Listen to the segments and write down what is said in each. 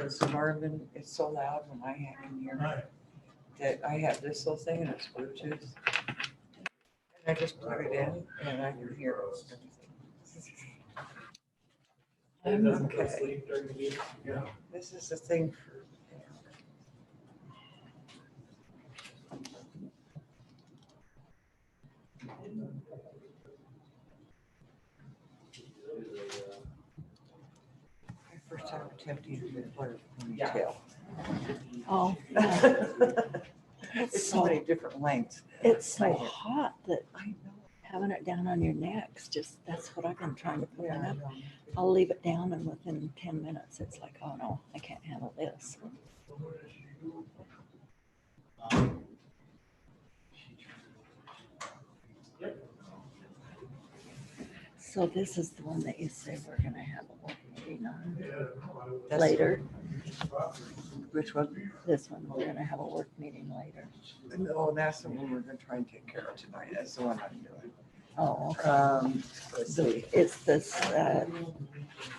because Marvin is so loud when I can hear that I have this little thing and it's Bluetooth. And I just plug it in and I can hear everything. Okay. This is the thing for. My first time attempting to wear a ponytail. Oh, It's so many different lengths. it's so hot that I know. having it down on your neck's just, that's what I've been trying to put Yeah, I up. know. I'll leave it down and within 10 minutes, it's like, oh no, I can't handle this. So this is the one that you say we're gonna have a work meeting on That's- later. Which one? This one, we're gonna have a work meeting later. No, that's the one we're gonna try and take care of tonight. That's the one I'm doing. Oh, okay. Let's see. It's this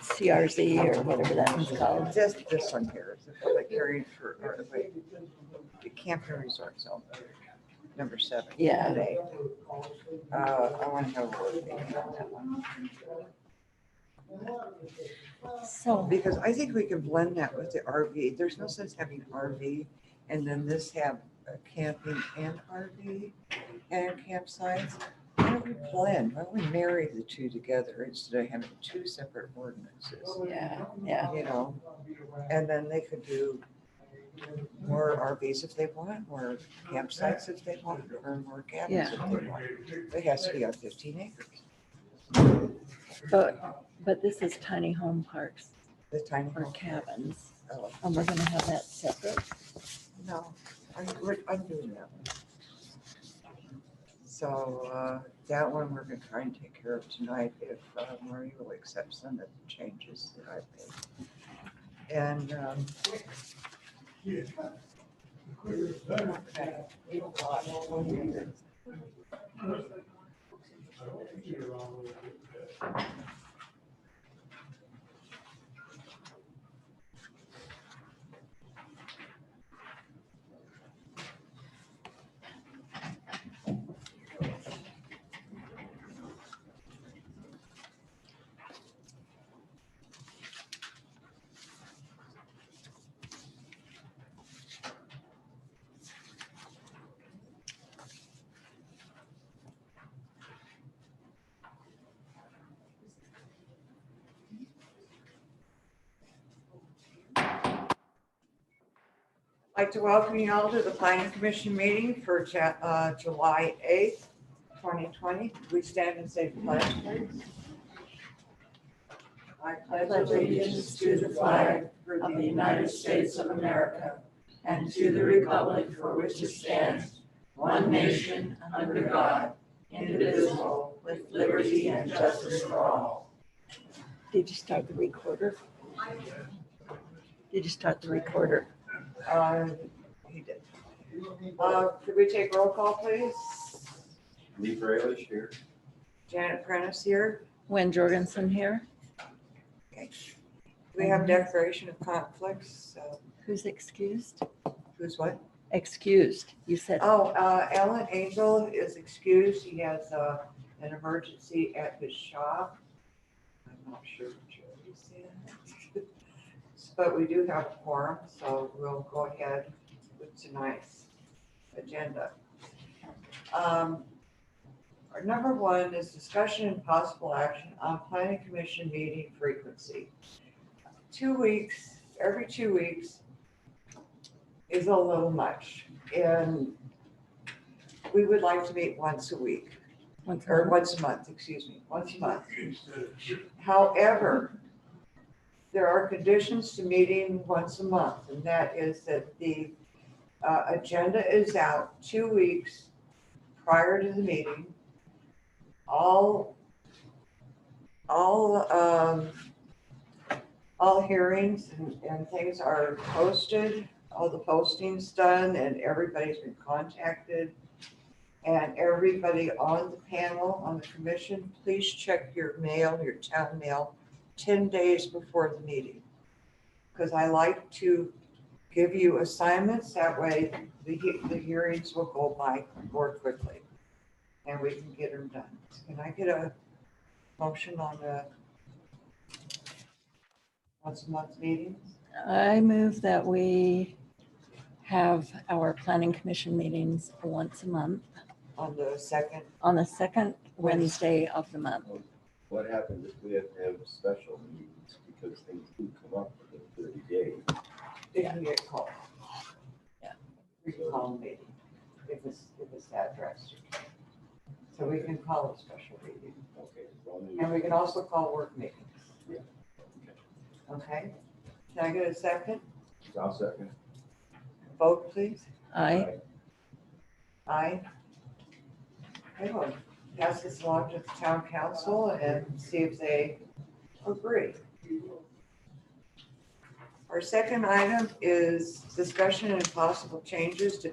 CRZ or whatever that one's called. Just this one here is the public hearing for, the camping resort zone, number 7. Yeah. Today. I want to have a work meeting on that one. So, Because I think we can blend that with the RV. There's no sense having RV and then this have a camping and RV and campsites. Why don't we blend? Why don't we marry the two together instead of having two separate ordinances? yeah. You know, and then they could do more RVs if they want, or campsites if they want, or more cabins if they want. It has to be on 15 acres. But this is tiny home parks The tiny or home. cabins, Oh, and we're gonna have that separate. no, I'm doing that one. So that one we're gonna try and take care of tonight if Marie will accept some of the changes that I've made. And I'd like to welcome you all to the Planning Commission meeting for July 8th, 2020. We stand and say the pledge, please. I pledge allegiance to the flag of the United States of America and to the republic for which it stands, one nation, under God, indivisible, with liberty and justice for all. Did you start the recorder? Did you start the recorder? He did. Could we take roll call, please? Lee Fralish here. Janet Prentice here. Wen Jorgensen here. Okay. Do we have declaration of conflicts? Who's excused? Who's what? Excused, you said. Oh, Alan Angel is excused. He has an emergency at his shop. I'm not sure what Jody's in. But we do have a quorum, so we'll go ahead with tonight's agenda. Our number 1 is discussion and possible action on planning commission meeting frequency. 2 weeks, every 2 weeks is a little much. And we would like to meet once a week, or once a month, excuse me, once a month. However, there are conditions to meeting once a month, and that is that the agenda is out 2 weeks prior to the meeting. All hearings and things are posted, all the postings done, and everybody's been contacted. And everybody on the panel, on the commission, please check your mail, your town mail, 10 days before the meeting. because I like to give you assignments, that way the hearings will go by more quickly. And we can get them done. Can I get a motion on the once a month meetings? I move that we have our planning commission meetings once a month On the second, on the second Wednesday of the month. What happens if we have to have special meetings because things do come up within 30 days? it can get called. Yeah. We can call a meeting if it's that drastic. So we can call a special meeting. Okay. as long as- And we can also call work meetings. Yeah. Okay? Can I get a second? I'll second. Vote, please. Aye. Aye. Okay, well, pass this along to the town council and see if they agree. Our second item is discussion and possible changes to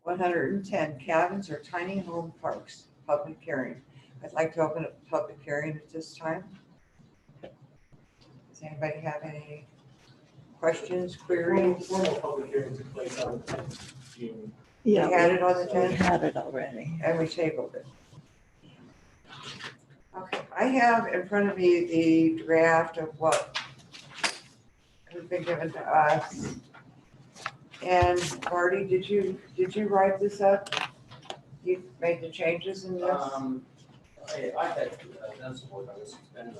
110 cabins or tiny home parks, public hearing. I'd like to open up the public hearing at this time. Does anybody have any questions, queries? Formal public hearing took place on the 10th of June. We Yeah, had it on the we 10th had it already. and we tabled it. Okay, I have in front of me the draft of what has been given to us. And Marty, did you write this up? You made the changes in this? I had done some work on this, it's been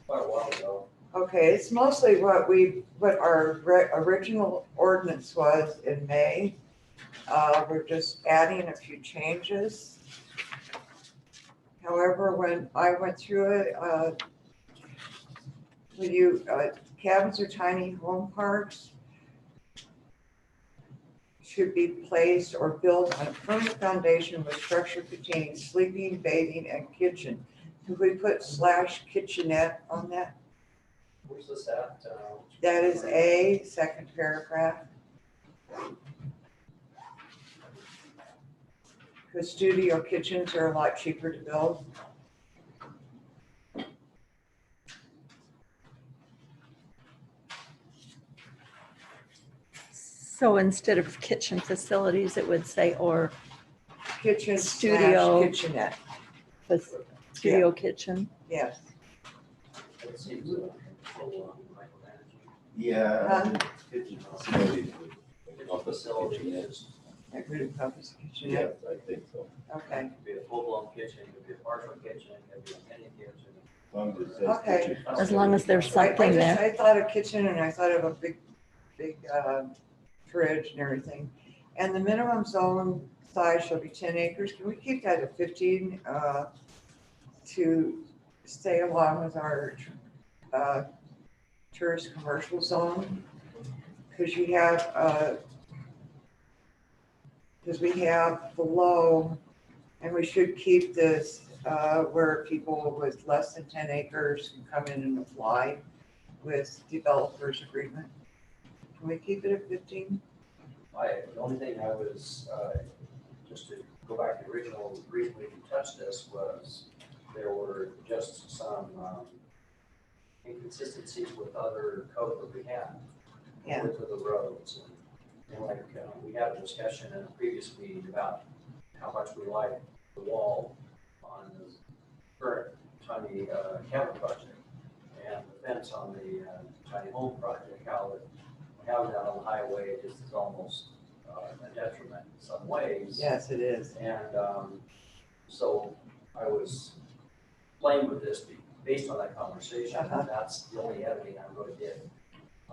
quite a while ago. Okay, it's mostly what our original ordinance was in May. We're just adding a few changes. However, when I went through it, cabins or tiny home parks should be placed or built on a permanent foundation with structure containing sleeping, bathing, and kitchen. Could we put / kitchenette on that? Where's this at? That is A, second paragraph. Because studio kitchens are a lot cheaper to build. So instead of kitchen facilities, it would say or Kitchen Studio. / kitchenette, studio kitchen. yes. It seems a little micromanaging. Yeah. Kitchen facilities. Kitchen facility is, That would encompass Yes, kitchenette, I think so. okay. it could be a full-blown kitchen, it could be a partial kitchen, it could be a mini kitchen. As long as it says Okay. kitchen. As long as there's I something there. I thought of kitchen and I thought of a big fridge and everything. And the minimum zone size shall be 10 acres. Can we keep that at 15 to stay along with our tourist commercial zone? Because you have, because we have below, and we should keep this where people with less than 10 acres can come in and apply with developers agreement. Can we keep it at 15? The only thing I was, just to go back to the original reason we touched this was there were just some inconsistencies with other code that we had. Yeah. With the roads and like, we had a discussion in a previous meeting about how much we like the wall on the current tiny cabin project and the fence on the tiny home project, how it having that on the highway is almost a detriment in some ways. Yes, it is. And so I was playing with this based on that conversation. Uh-huh. And that's the only editing I really did.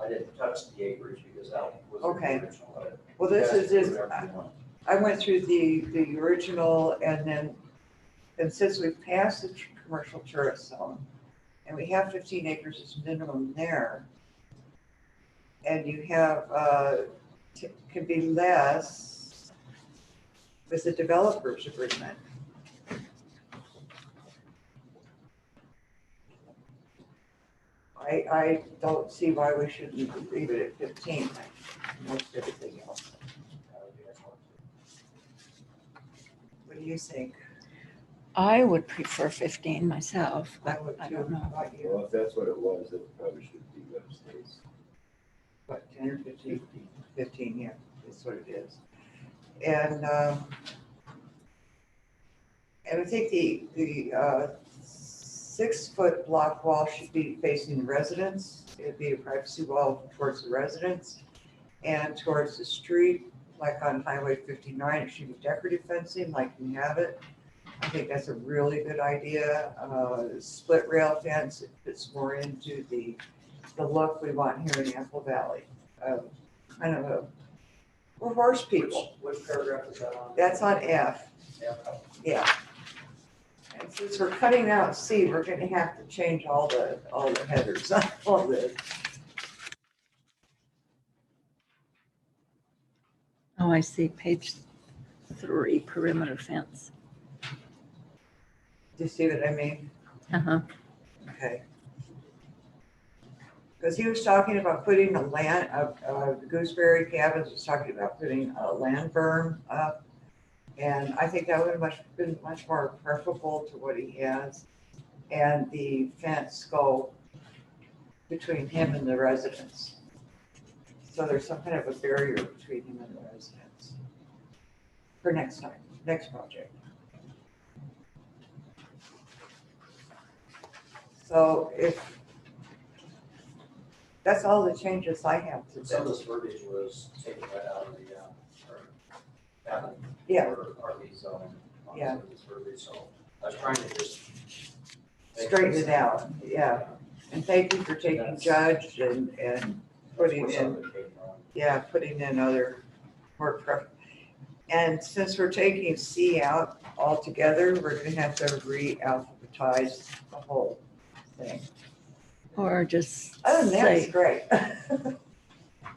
I didn't touch the acreage because that was Okay. the original. But Well, this you guys is can do just, whatever you want. I went through the original and since we've passed the commercial tourist zone and we have 15 acres as minimum there, and you have, can be less with the developer's agreement. I don't see why we shouldn't leave it at 15, like most everything else. You guys want to. What do you think? I would prefer 15 myself, I but would I too. don't know. How about you? Well, if that's what it was, it probably should be what it stays. What, 10 or 15? 15, yeah, that's what it is. And I think the 6-foot block wall should be facing the residents. It'd be a privacy wall towards the residents and towards the street, like on Highway 59, it should be decorative fencing like we have it. I think that's a really good idea. Split rail fence, it fits more into the look we want here in Apple Valley. Kind of a, we're horse people. Which paragraph is that on? That's on F, Yeah. yeah. And since we're cutting out C, we're gonna have to change all the headers, all the, Oh, I see, page 3, perimeter fence. do you see what I mean? Uh-huh. Okay. Because he was talking about putting a land, the Gooseberry Cabins was talking about putting a land berm up. And I think that would have been much more preferable to what he has. And the fence go between him and the residents. So there's some kind of a barrier between him and the residents. For next time, next project. So if, that's all the changes I have to Some of do. this verbiage was taken right out of the, cabin. Yeah. Or RV zone. On Yeah. some of this verbiage, so I was trying to just. make Straighten this- it out, yeah. And thank you for taking That's- Judge and That's putting where some in, of it came from. yeah, putting in other more pref. And since we're taking C out altogether, we're gonna have to re-alphabetize the whole thing. Or just Other than that, it's say great.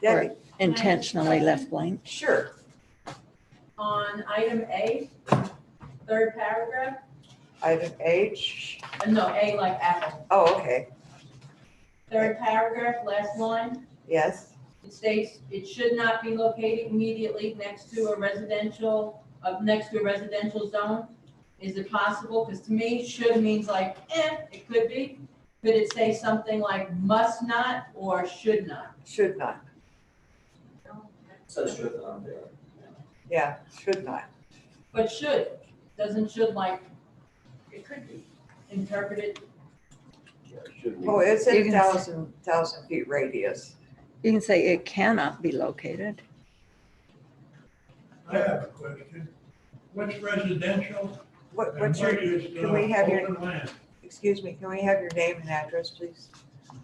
Debbie, intentionally left blank. sure. On item A, third paragraph, Item H, no, A like apple. oh, okay, Third paragraph, last line, yes, it states, it should not be located immediately next to a residential zone. Is it possible? Because to me, should means like, it could be. Could it say something like must not or should not? should not, Says should on there. yeah, should not. But doesn't should like, it could be interpreted. Yeah, it should Oh, be. it's You in can- thousand feet radius. You can say it cannot be located. I have a question. What's residential and What's your, what is can we have your- open land? excuse me, can we have your name and address, please?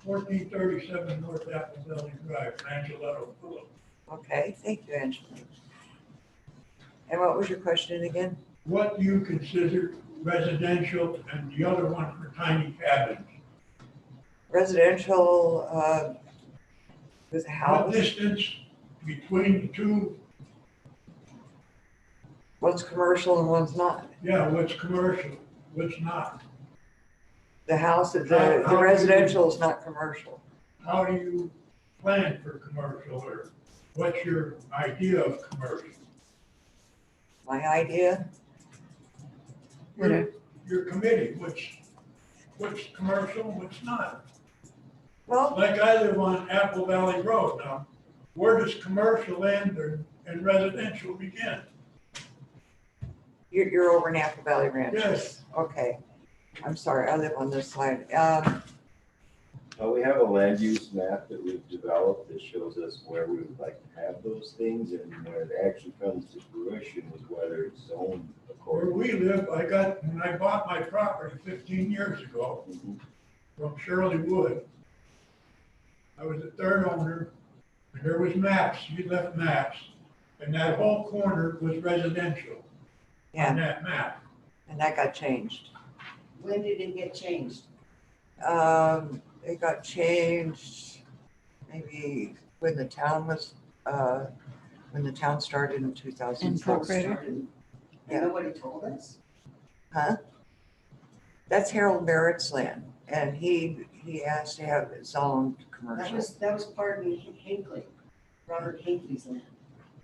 1437 North Apple Valley Drive, Angelo Phillips. Okay, thank you, Angela. And what was your question again? What do you consider residential and the other one for tiny cabins? Residential, with a What house, distance between the two? one's commercial and one's not. Yeah, what's commercial, what's not? The house, How the do you- residential is not commercial. How do you plan for commercial, or what's your idea of commercial? My idea, Your committee, what's commercial, what's not? well, Like I live on Apple Valley Road now, where does commercial end and residential begin? you're over in Apple Valley Ranch. Yes. Okay, I'm sorry, I live on this side. We have a land use map that we've developed that shows us where we would like to have those things, and when it actually comes to fruition is whether it's zoned Where according. we live, when I bought my property 15 years ago from Shirley Wood, I was the third owner, and there was maps, you left maps, and that whole corner was residential Yeah, on that map. and that got changed. When did it get changed? It got changed maybe when the town was, when the town started in 2004. Incorporated. And Yeah. nobody told us? Huh? That's Harold Barrett's land, and he asked to have it zoned commercial. That was part of Hinckley, Robert Hinckley's land.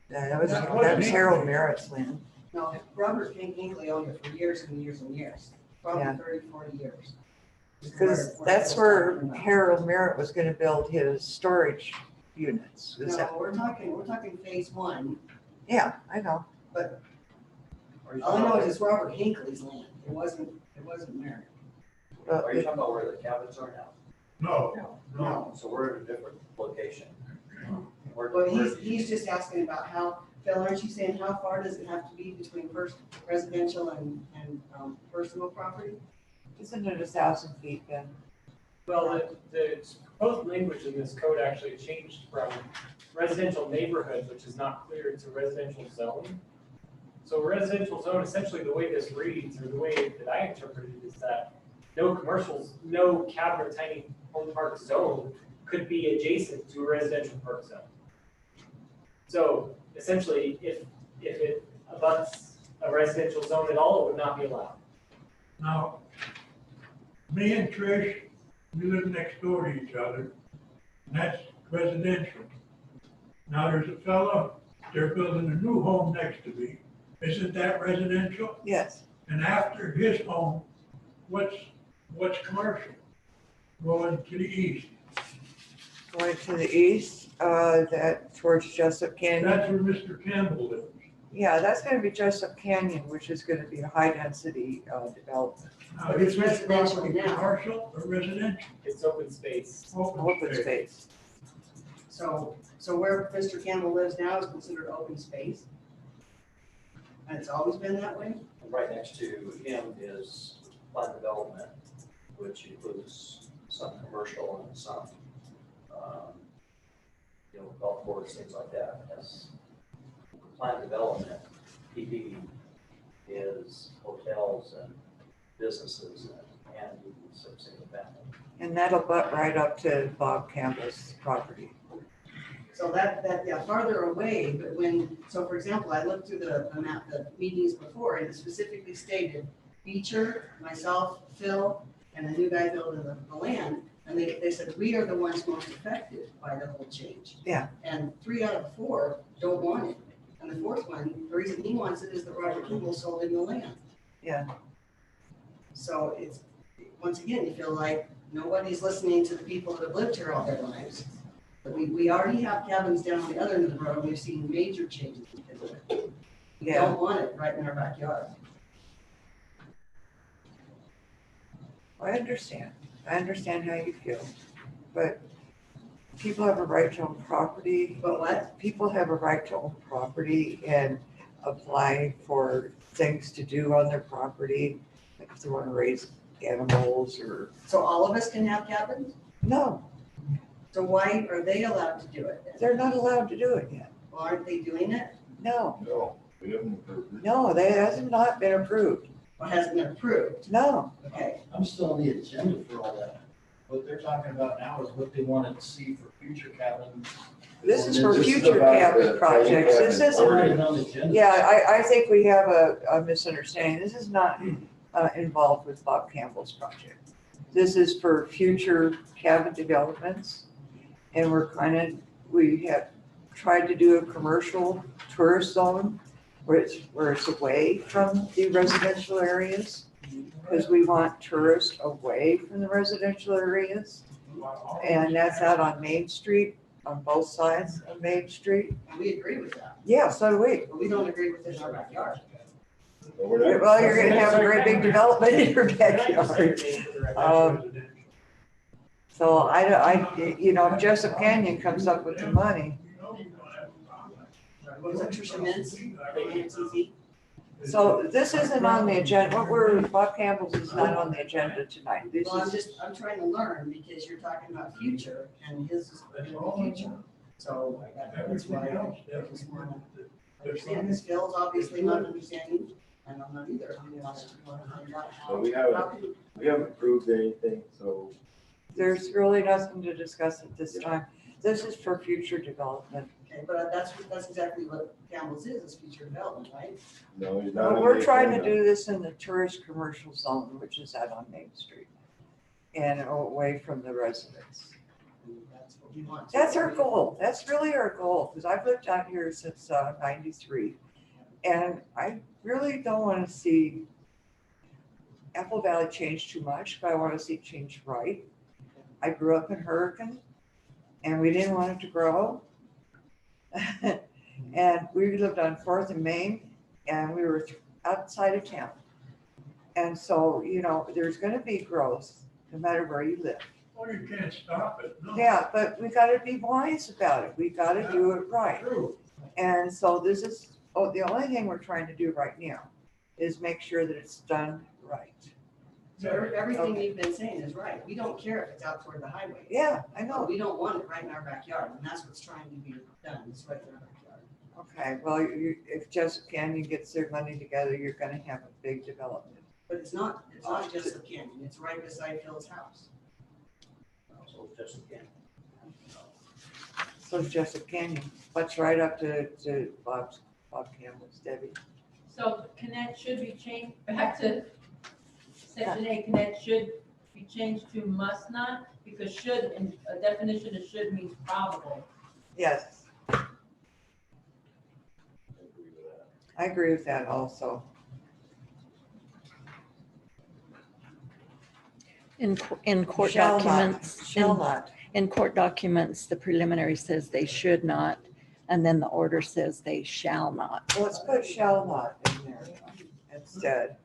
That was That wasn't Harold Hinckley. Barrett's land. No, Robert Hinckley owned it for years and years and years, probably Yeah. 30, 40 years. Because Where that's Phil's where talking about. Harold Merritt was gonna build his storage units. Is that- No, we're talking phase one. Yeah, I know. Are you All I talking know about- is it's Robert Hinckley's land. It wasn't Mary. But Are you talking about where the cabins are now? No, no. No. So we're in a different location. We're- Well, we're- he's just asking about how, Phil, aren't you saying how far does it have to be between first residential and personal property? Isn't it 1,000 feet then? Well, the proposed language in this code actually changed from residential neighborhood, which is not clear, to residential zone. So residential zone, essentially the way this reads, or the way that I interpret it, is that no commercials, no cabin or tiny home park zone could be adjacent to a residential park zone. So essentially, if it abuts a residential zone at all, it would not be allowed. Now, me and Trish, we live next door to each other, and that's residential. Now, there's a fella, they're building a new home next to me. Isn't that residential? Yes. And after his home, what's commercial? Going to the east. Going to the east, that towards Jessup Canyon. That's where Mr. Campbell lives. Yeah, that's gonna be Jessup Canyon, which is gonna be a high density, development. Now, But it's is this residential property now. commercial or residential? It's open space. Open space. So where Mr. Campbell lives now is considered open space? And it's always been that way? And right next to him is planned development, which includes some commercial and some, golf course, things like that. As planned development, PD is hotels and businesses and some single family. And that'll butt right up to Bob Campbell's property. So yeah, farther away, but so for example, I looked through the map, the meetings before, and it specifically stated Beecher, myself, Phil, and the new guy building the land, and they said, we are the ones most affected by the whole change. Yeah. And 3 out of 4 don't want it. And the 4th one, the reason he wants it is that Robert Kimball sold him the land. Yeah. So it's, once again, you feel like nobody's listening to the people that have lived here all their lives. But we already have cabins down on the other end of the road, we've seen major changes because of it. We Yeah. don't want it right in our backyard. I understand how you feel, but people have a right to own property. But what? People have a right to own property and apply for things to do on their property, like if they want to raise animals or, So all of us can have cabins? no, So why are they allowed to do it then? they're not allowed to do it yet. Well, aren't they doing it? No, No, we haven't approved it. no, that has not been approved. Or hasn't been approved? No, Okay, I'm still on the agenda for all that. What they're talking about now is what they wanted to see for future cabins. this is for This is future about cabin the projects. This cabin isn't, Already on the agenda. yeah, I think we have a misunderstanding. This is not involved with Bob Campbell's project. This is for future cabin developments. And we have tried to do a commercial tourist zone where it's away from the residential areas. Because we want tourists away from the residential areas. And that's out on Main Street, on both sides of Main Street. and we agree with that, Yeah, so do we. but we don't agree with it in our backyard. But we're not- Well, you're gonna have a great big development in your backyard. So if Jessup Canyon comes up with the money. What was that, Tricia Mintz? MTZ? So this isn't on the agenda. Bob Campbell's is not on the agenda tonight. This Well, is, I'm trying to learn because you're talking about future and his is in the future. So that's why I just want to understand this. Phil's obviously not understanding, and I'm not either. I want to find out how. So we haven't- how can- We haven't approved anything, so there's really nothing to discuss at this time. This is for future development. Okay, but that's exactly what Campbell's is future development, right? no, he's not. on We're the trying to agenda. do this in the tourist commercial zone, which is out on Main Street. And away from the residents. And that's what we want. That's our goal. That's really our goal, because I've lived out here since '93. And I really don't want to see Apple Valley change too much, but I want to see it change right. I grew up in Hurricane, and we didn't want it to grow. And we lived on Fourth and Main, and we were outside of town. And so, you know, there's gonna be growth, no matter where you live. Well, you can't stop it, no. Yeah, but we gotta be wise about it. We gotta do it right. True. And so this is, the only thing we're trying to do right now is make sure that it's done right. So everything you've been saying is right. We don't care if it's out toward the highway. Yeah, I No, know. we don't want it right in our backyard, and that's what's trying to be done, it's right in our backyard. Okay, well, if Jessup Canyon gets their money together, you're gonna have a big development. But it's not just a canyon, it's right beside Phil's house. So just again, So Jessup Canyon, what's right up to Bob Campbell's, Debbie. So connect should be changed, back to section A, connect should be changed to must not, because should, in a definition of should means probable. Yes, I agree with that. I agree with that also. In court Shall not, documents, shall not. in court documents, the preliminary says they should not, and then the order says they shall not. Well, let's put shall not in there instead,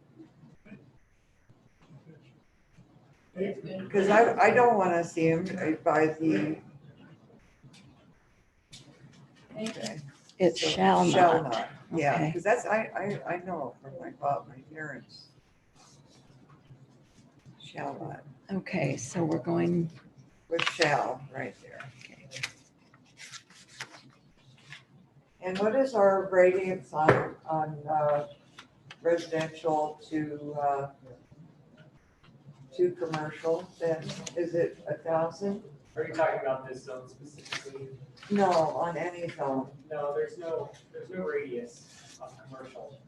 because I don't want to see them by the. Okay. It So shall not. Yeah, Okay. because that's, I know from my parents. Shall not, Okay, so we're going, with shall right there. okay. And what is our radius on residential to commercial, then is it 1,000? Are you talking about this zone specifically? No, on any zone. No, there's no radius on commercial.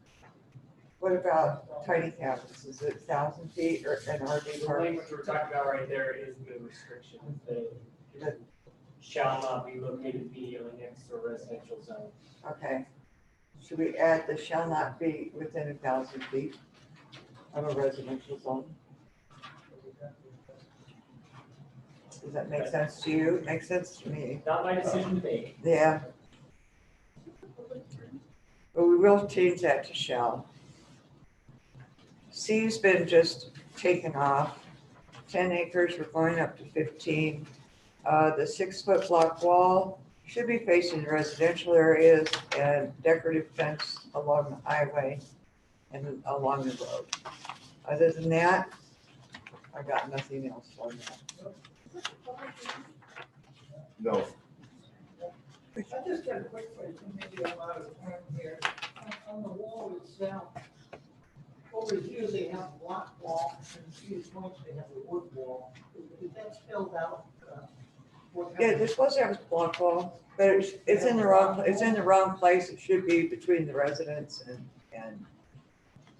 What about tiny cabins, is it 1,000 feet or an RV The park? language we're talking about right there is the restriction, the shall not be located immediately next to a residential zone. Okay, should we add the shall not be within 1,000 feet of a residential zone? Does that make sense to you? Makes sense to me. Not my decision to make. Yeah. But we will change that to shall. C's been just taken off. 10 acres, we're going up to 15. The 6-foot block wall should be facing residential areas and decorative fence along the highway and along the road. Other than that, I got nothing else on that. No, I just got a quick question, maybe I'm out of time here. On the wall itself, over here they have block wall, and these points they have a wood wall. Is that spelled out? What Yeah, kind they're supposed to have a block wall, but it's in the wrong place. It should be between the residents and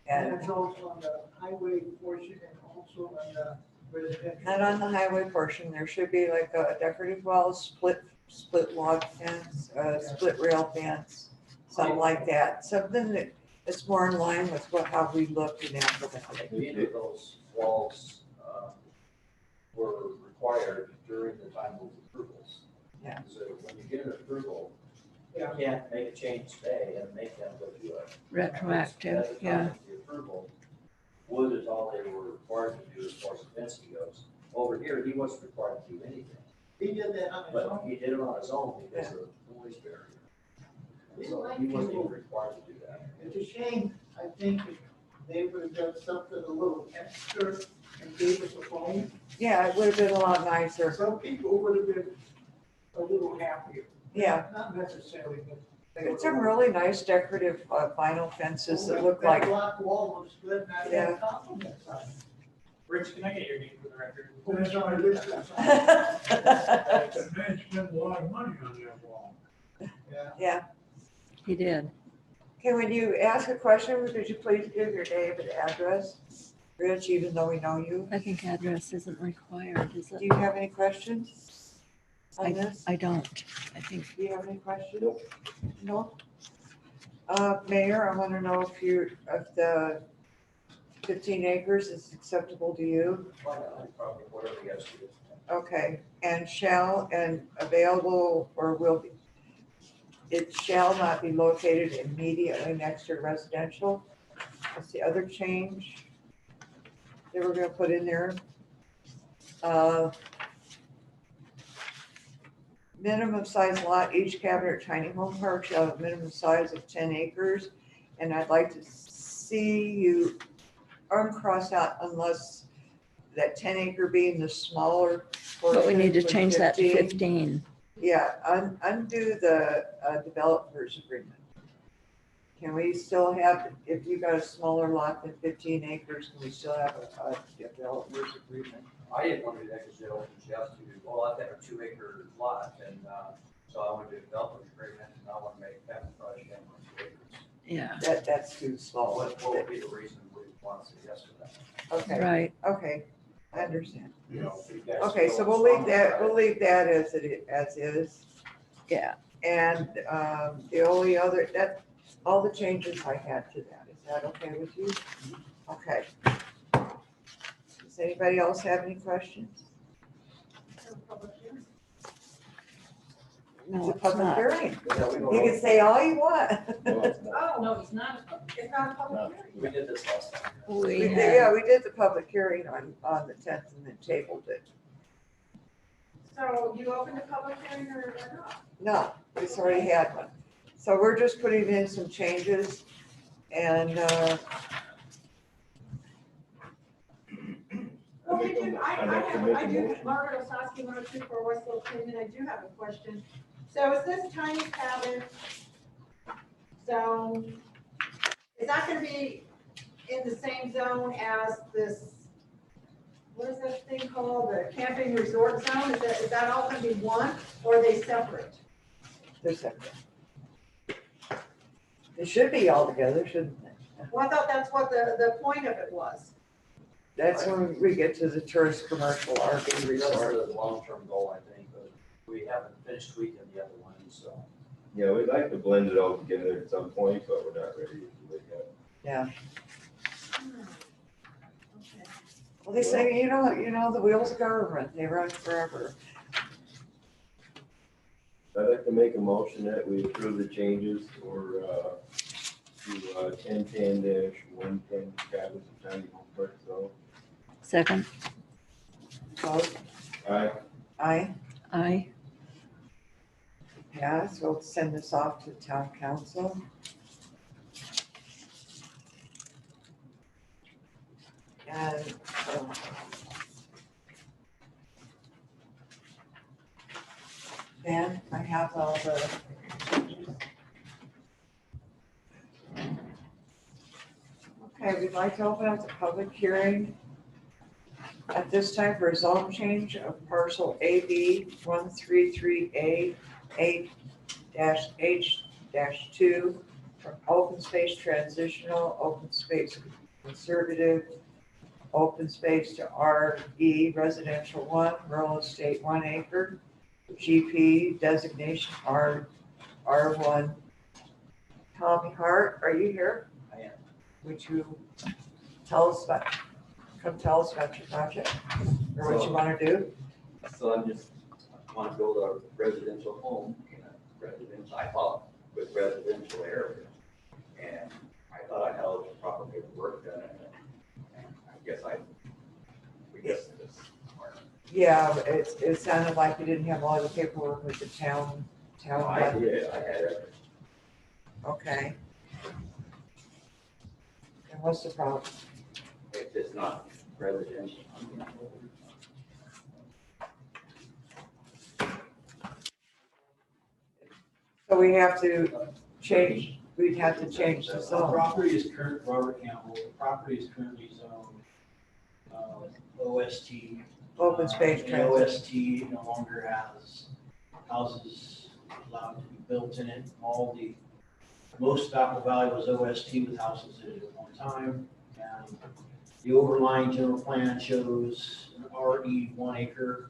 it's also on the highway portion and also on the residential? not on the highway portion. There should be like a decorative wall, split log fence, split rail fence, something like that. Something that is more in line with how we look in Apple Valley. neither of those walls were required during the time of approvals. Yeah. So when you get an approval, you Yeah. can't make a change today and make them go do it. Retroactive, At the time yeah. of the approval, wood is all they were required to do as far as the fencing goes. Over here, he wasn't required to do anything, He did that on his but own. he did it on his own because of the noise barrier. So he wasn't even required to do that. It's a shame, I think, if they would have done something a little extra and gave us a phone. Yeah, it would have been a lot nicer. Some people would have been a little happier. Yeah, Not necessarily, but. it's some really nice decorative vinyl fences that look That like, block wall looks good, and I Yeah. had compliments on it. Rich, can I get your name for the record? That's on my list. That man spent a lot of money on that wall. Yeah. yeah. He did. Okay, when you ask a question, could you please give your name and address? Rich, even though we know you. I think address isn't required, is Do it? you have any questions on this? I don't. I think Do you have any questions? No? Mayor, I want to know if the 15 acres is acceptable to you. Why not? Probably whatever you guys do. Okay, and shall and available or will be, it shall not be located immediately next to residential. That's the other change that we're gonna put in there. Minimum size lot, each cabin or tiny home park shall have a minimum size of 10 acres. And I'd like to see you uncross out unless that 10 acre being the smaller portion. But we need to was change that to 15. 15. Yeah, undo the developers agreement. Can we still have, if you got a smaller lot than 15 acres, can we still have a developers agreement? I didn't want to do that because it opens you up to, well, I've got a 2 acre lot and, so I want to do a development agreement and I want to make that project down on 2 acres. Yeah, That's too small. What would be the reason we want to say yes to that? Okay, right. okay, I understand. You know, if you guys Okay, feel so it's we'll leave fine, that, right? we'll leave that as is. Yeah. And the only other, that, all the changes I had to that, is that okay with you? Okay. Does anybody else have any questions? No, It's a it's public not. hearing. Yeah, we You don't can know. say all you want. No, it's not. No, it's not a public. It's not a public hearing. We did this last time. We We did, have, yeah, we did the public hearing on the 10th and then tabled it. So you opened a public hearing or not? No, it's already had one. So we're just putting in some changes and, Well, I'd we do, I'd like to make a I do, motion. Margaret Osowski, 102 Westfield Cleveland, I do have a question. So is this tiny cabin zone, is that gonna be in the same zone as this, what is that thing called, the camping resort zone? Is that all gonna be one, or are they separate? they're separate. They should be all together, shouldn't they? Well, I thought that's what the point of it was. That's when we get to the tourist commercial RV That's resort. the long-term goal, I think, but we haven't finished tweaking the other one, so. Yeah, we'd like to blend it all together at some point, but we're not ready to do it yet. Yeah. Okay. Well, they say, you know, the wheels of government, they run forever. I'd like to make a motion that we approve the changes for, to 1010-110 cabins and tiny home park zone. second, Vote Aye. aye. aye. Yeah, so we'll send this off to town council. And, then I have all the changes. Okay, we'd like to open up the public hearing at this time for a zone change of parcel AB 133A 8-H-2 from open space transitional, open space conservative, open space to RE residential 1, rural estate 1 acre, GP designation R1. Tommy Hart, are you here? I am. Would you tell us about your project or what you want to do? So I'm just, I want to build a residential home in a residential, I thought, with residential area. And I thought I had all the proper paperwork done, and I guess we guessed this. Yeah, it sounded like you didn't have all the paperwork with the town. I did, I had everything. Okay. And what's the problem? It's just not residential. So we have to change, we'd have to change the The zone. property is Robert Campbell, the property is currently zoned OST. Open space The transit. OST no longer has houses allowed to be built in it. Most of Apple Valley was OST with houses in it at one time. And the overlying general plan shows an RE 1 acre.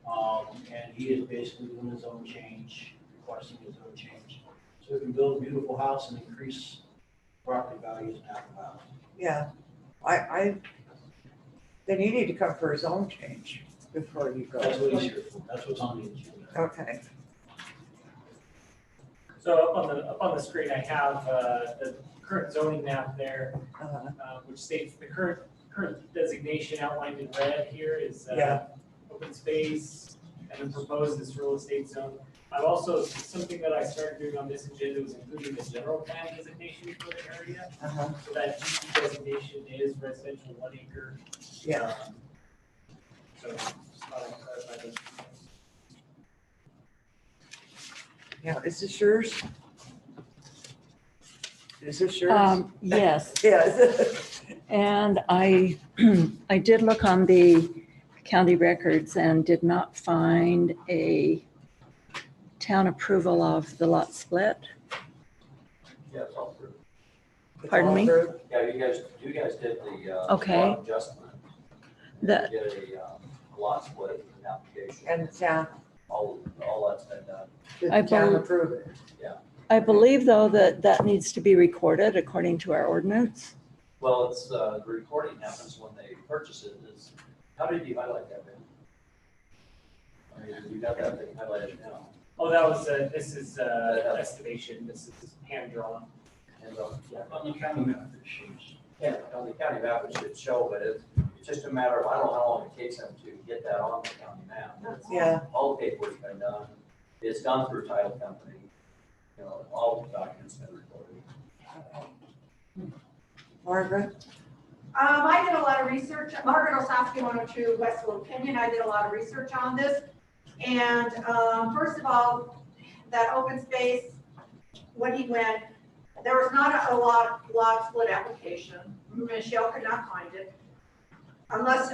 And he is basically doing his own change, requesting his own change. So so we can build a beautiful house and increase property values in Apple Valley. Yeah, then you need to come for a zone change before you That's go. what he's here for, that's what's on the agenda. Okay, So up on the screen, I have the current zoning map there, which states the current designation outlined in red here is Yeah. open space, and the proposed is real estate zone. I've also, something that I started doing on this agenda was including the general plan designation for the area. So that GP designation is residential 1 acre. Yeah. So just thought I'd clarify those. yeah, is this yours? Is this yours? Yes, Yes. and I did look on the county records and did not find a town approval of the lot split. Yeah, it's all through. It's Pardon all me? through? Yeah, you guys did the. Okay. lot adjustment. That- You did a lot split application. And the town, All that's been done. did I the town believe- approve it? I believe, though, that that needs to be recorded according to our ordinance. Well, it's, the recording happens when they purchase it is, how did you highlight that, Ben? I mean, you got that thing highlighted now. Oh, that was, this is estimation, this is hand drawn. And, yeah, On the county map, it shows. yeah, on the county map, it should show, but it's just a matter of, I don't know how long it takes them to get that on the county map. Yeah. All the paperwork's been done, it's gone through title company, you know, all the documents been recorded. Margaret? I did a lot of research. Margaret Osowski, 102 Westfield Canyon. I did a lot of research on this. And first of all, that open space, when he went, there was not a lot split application. Michelle could not find it. Unless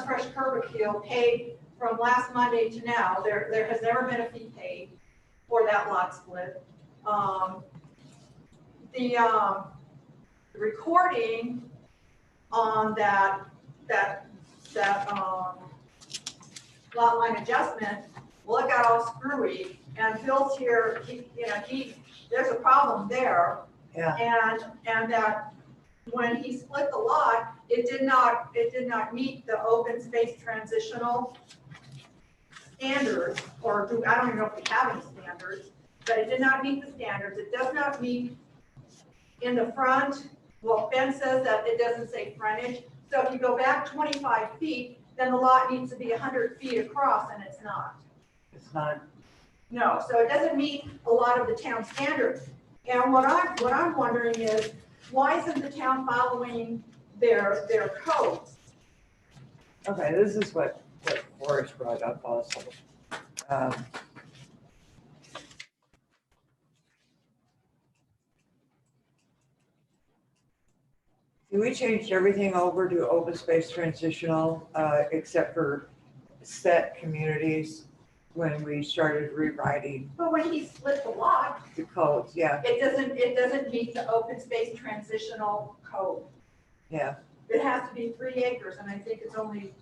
Fresh Curb Appeal paid from last Monday to now, there has never been a fee paid for that lot split. The recording on that lot line adjustment, well, it got all screwy, and Phil's here, there's a problem there. Yeah. And that when he split the lot, it did not meet the open space transitional standards, or I don't even know if we have any standards, but it did not meet the standards. It does not meet in the front. Well, Ben says that it doesn't say frontage. So if you go back 25 feet, then the lot needs to be 100 feet across, and it's not. It's not, No, so it doesn't meet a lot of the town standards. And what I'm wondering is, why isn't the town following their codes? okay, this is what Forrest brought up also. We changed everything over to open space transitional, except for set communities when we started rewriting But when he split the lot, the codes, yeah, it doesn't meet the open space transitional code. yeah. It has to be 3 acres, and I think it's only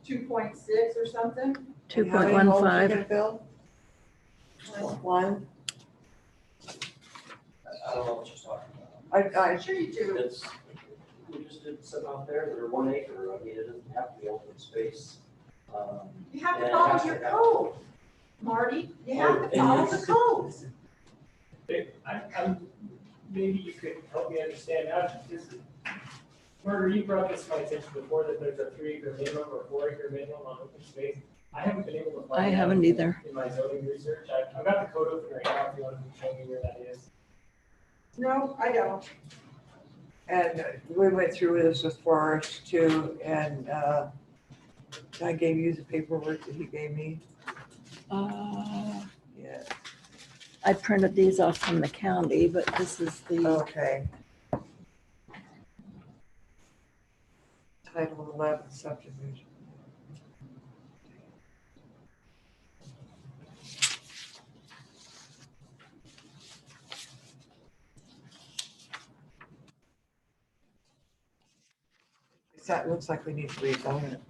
2.6 or something. And how many homes you 2.15. gonna build? One? I don't know what you're talking about. I'm sure you do. It's, we just did some out there that are 1 acre, I mean, it doesn't have to be open space. You have to and it follow has your to have- code, Marty. You have to follow the codes. Maybe you could help me understand how this, Murder, you brought this to my attention before that there's a 3 acre minimum or 4 acre minimum on open space. I haven't been able to find. I that haven't either. In my zoning research, I've got the code open right now, if you want to show me where that is. No, I don't. And we went through this with Forrest too, and I gave you the paperwork that he gave me. Yeah, I printed these off from the county, but this is the, okay. Title 11 subdivision. That looks like we need to rezone it.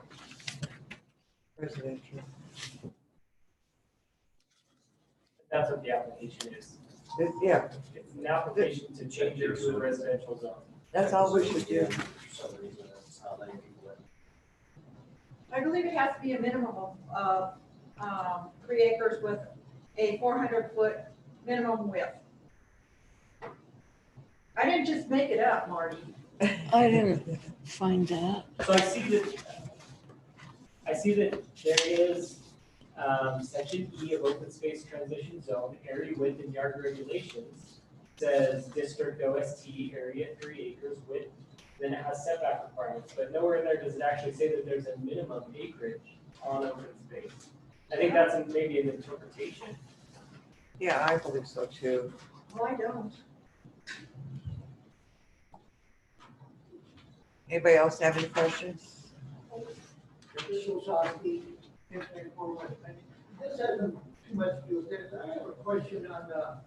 Residential. That's what the application is. Yeah, It's an application to change it to a residential zone. that's all we should do. For some reason, it's not letting people in. I believe it has to be a minimum of 3 acres with a 400-foot minimum width. I didn't just make it up, Marty. I didn't find that. So I see that there is, section E of open space transition zone, area width and yard regulations says district OST area 3 acres width, then it has setback requirements, but nowhere in there does it actually say that there's a minimum acreage on open space. I think that's maybe an interpretation. Yeah, I believe so too. Well, I don't. Anybody else have any questions? This was on the, this hasn't too much to do with this. I have a question on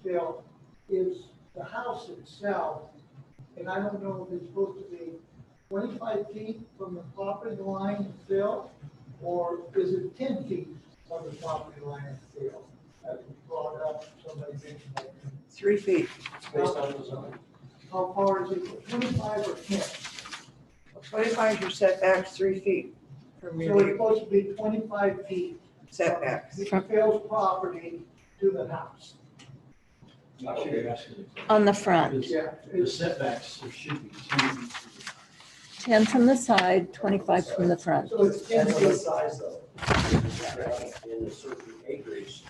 Phil, is the house itself, and I don't know if it's supposed to be 25 feet from the property line of Phil, or is it 10 feet from the property line of Phil? As was brought up, somebody mentioned that. 3 feet. It's based on the zone. How far is it, 25 or 10? 25 your setbacks, 3 feet from So your it's supposed to be 25 feet. setbacks. From Phil's property to the house. Not sure you're asking. On the front, Yeah. The setbacks, there should be 10 feet. 10 from the side, 25 from the front. So it's 10 Depends on the feet. size though. In a certain acreage.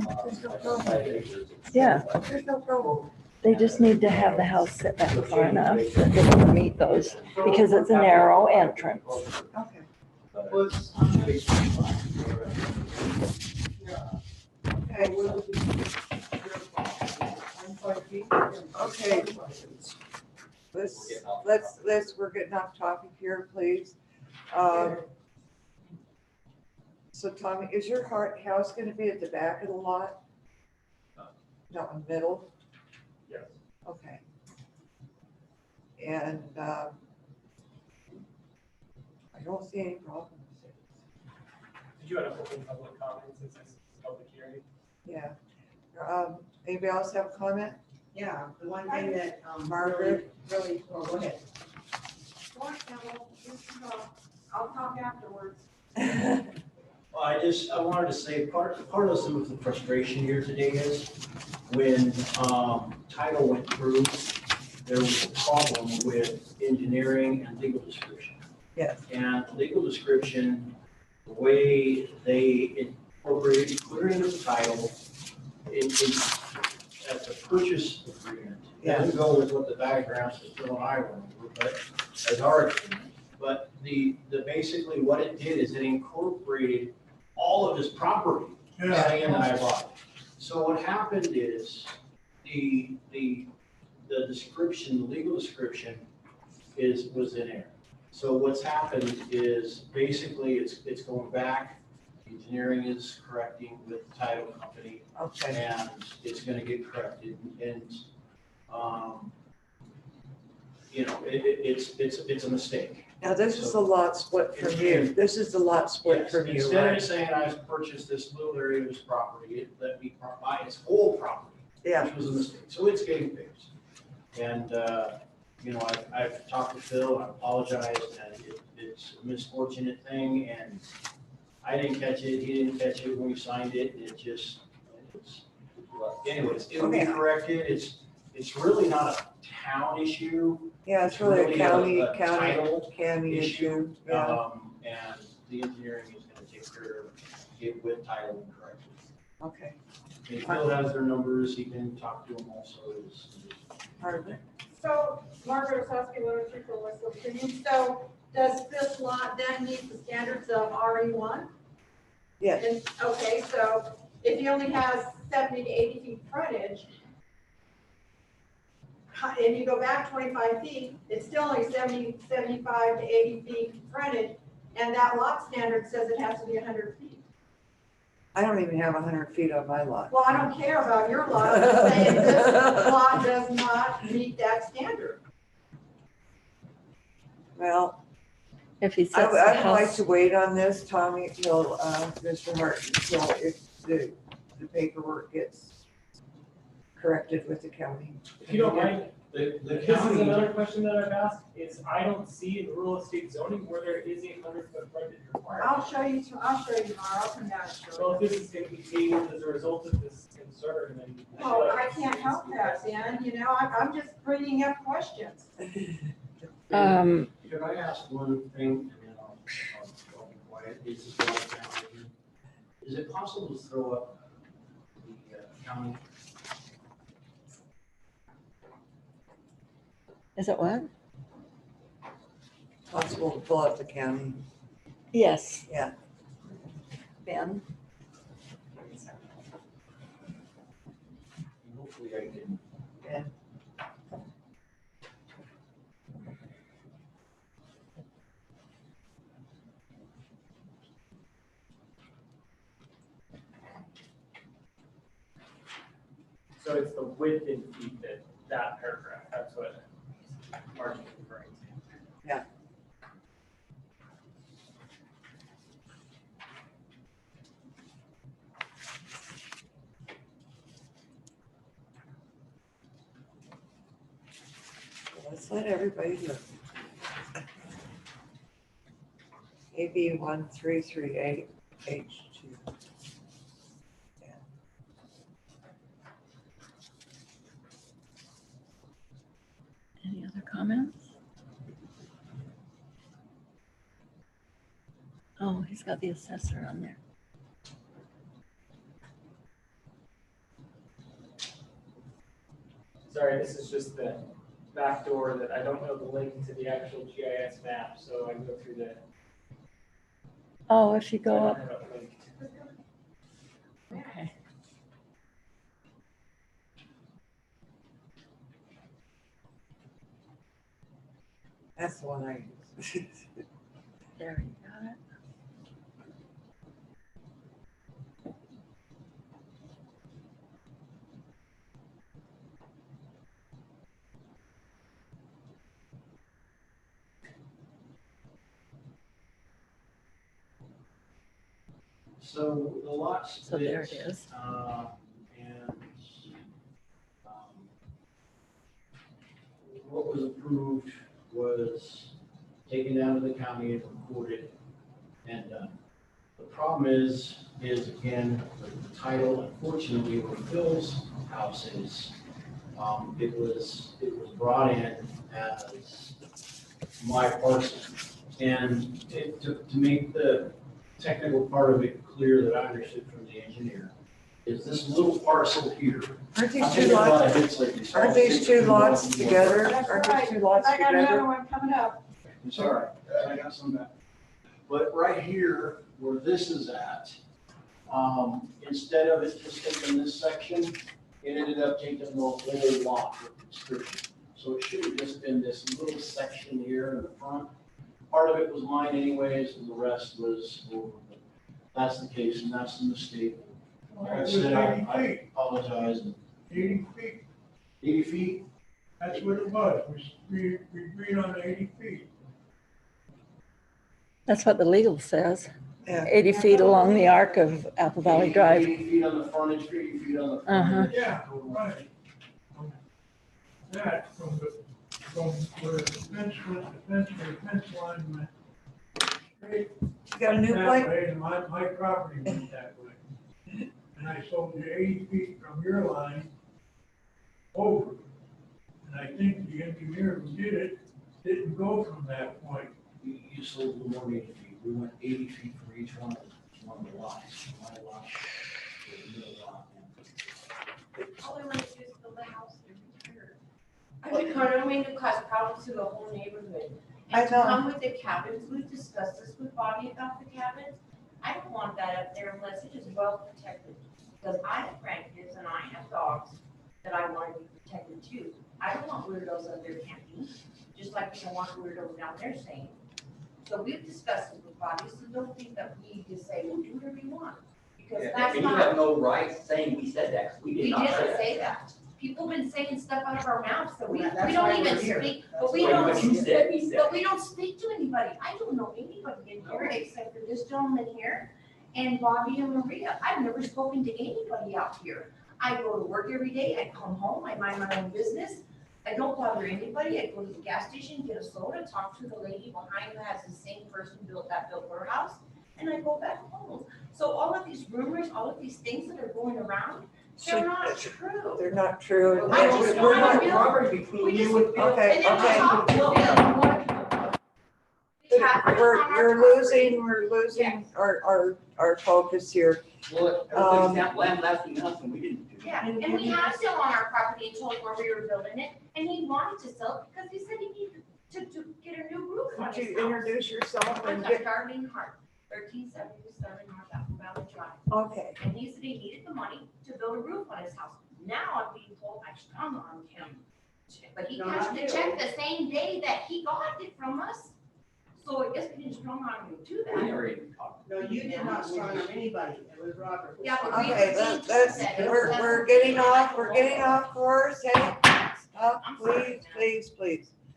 5 acres. Yeah. There's no problem. They just need to have the house set back far enough that they can meet those, because it's a narrow entrance. Okay. Was, Okay. 25 feet. Okay. We're getting off topic here, please. So Tommy, is your house gonna be at the back of the lot? Not in the middle? Yes. Okay. And, I don't see any problem with it. Did you want to open public comment since this is a public hearing? Yeah. Anybody else have a comment? Yeah, the one thing that, Margaret? really, oh, go ahead. Go on, Campbell, you can talk. I'll talk afterwards. Well, I wanted to say, part of some of the frustration here today is when title went through, there was a problem with engineering and legal description. Yes. And legal description, the way they incorporated, put it into the title, as a purchase agreement. Doesn't go with what the diagrams that Phil and I went over, but as our agreement. But basically what it did is it incorporated all of his property, Sam and I bought. So what happened is the description, the legal description was in error. So what's happened is basically it's going back, engineering is correcting with the title company, Okay. and it's gonna get corrected, and, it's a mistake. Now, this is the lot split from you. This is the lot split Yes, from you, instead of right? saying I purchased this little area of his property, it let me buy his whole property. Yeah. Which was a mistake, so it's getting fixed. And, I've talked to Phil, I apologize, and it's a misfortunate thing, and I didn't catch it, he didn't catch it when we signed it, and anyways, it will be Okay. corrected, it's really not a town issue. Yeah, it's really a county title issue. Yeah, And the engineering is gonna take care of it with title and correction. okay. If Phil has their numbers, he can talk to them also. Pardon? So Margaret Osowski, 103 Westfield Premium. So does this lot then meet the standards of RE1? Yes. And- Okay, so if he only has 70 to 80 feet frontage, and you go back 25 feet, it's still only 75 to 80 feet frontage, and that lot standard says it has to be 100 feet. I don't even have 100 feet on my lot. Well, I don't care about your lot, I'm just saying this lot does not meet that standard. Well, If he sets the I'd like house, to wait on this, Tommy, till, Mr. Martin, till if the paperwork gets corrected with the county. If you don't mind, The this is county, another question that I've asked, is I don't see in rural estate zoning where there is a 100-foot frontage required. I'll show you tomorrow, I'll come down and show So if you. this is gonna be tabled as a result of this concern, then I feel Oh, like. I can't help that, Dan, you know, I'm just bringing up questions. should I ask one thing, and then I'll be quiet, is it possible to throw up the county? Is it what? Possible to pull up the county. Yes. Yeah. Ben? Hopefully I can. Yeah. So it's the width in feet that paragraph, that's what Mark is referring to. Yeah. Let's let everybody look. AB 1338 H2. Any other comments? Oh, he's got the assessor on there. Sorry, this is just the back door that I don't know the link to the actual GIS map, so I go through the. Oh, if you go I don't up, have it linked. okay. That's the one I use. There, you got it. So the lot split. So there it is. And what was approved was taken down to the county and recorded and done. The problem is again, the title, unfortunately, where Phil's house is, it was brought in as my parcel. And to make the technical part of it clear that I understood from the engineer, is this little parcel here. Aren't I these think two a lot lots, of hits like this. aren't these two lots together? That's Aren't right. these two lots I got another together? one coming up. It's all right, I got some back. But right here, where this is at, instead of it just taking this section, it ended up taking the whole lot with description. So it should have just been this little section here in the front. Part of it was mine anyways, and the rest was over. But that's the case, and that's the mistake. Like I It was said, 80 I feet, apologize. 80 feet, 80 feet? that's what it was, we agreed on 80 feet. That's what the legal says. Yeah. 80 feet along the arc of Apple Valley Drive. 80 feet on the frontage, 80 feet on the Uh-huh. frontage. Yeah, right. That from where the fence was, where the fence line went. Straight You got a new that plate? way, and my property went that way. And I sold you 80 feet from your line over. And I think the engineer who did it didn't go from that point. You sold a little more than 80 feet. We went 80 feet for each one of the lots. My lot, the middle lot. All I want to do is build a house and retire. I don't mean to cause problems to the whole neighborhood. I And to know. come with the cabins, we've discussed this with Bobby about the cabins. I don't want that up there unless it is well protected. Because I have grandkids and I have dogs that I want to be protected too. I don't want weirdos up there camping, just like you don't want weirdos down there staying. So we've discussed it with Bobby, so don't think that we just say, well, do whatever you want. Because that's And you not. have no right saying we said that, 'cause we We did not didn't say that. say that. People have been saying stuff out of our mouths that we That's don't why even we're here. speak, That's but we Wait, don't, but you said, he said. but we don't speak to anybody. I don't know anybody in here except for this gentleman here and Bobby and Maria. I've never spoken to anybody out here. I go to work every day, I come home, I mind my own business. I don't bother anybody. I go to the gas station, get a soda, talk to the lady behind who has the same person built her house, and I go back home. So all of these rumors, all of these things that are going around, they're not true. They're not true. I just We're not- wanna build- between We just- Okay, And then we okay. talk to Bill. We're losing our focus here. Well, everybody's that land lasting us and we didn't do it. Yeah, and we have Bill on our property and told him where we were building it, and he wanted to sell it because he said he needed to get a new roof on Would his you house. introduce yourself and I'm get, Darlene Hart, 1377 North Apple Valley Drive. okay, And he said he needed the money to build a roof on his house. Now I'm being told I strong armed him. But he No, cashed not the you. check the same day that he got it from us. So I guess we didn't strong arm him to We that. never even talked. No, you did not strong arm anybody, it was Robert. who Yeah, but strong we- armed okay, we're getting off course, hey, stop, please.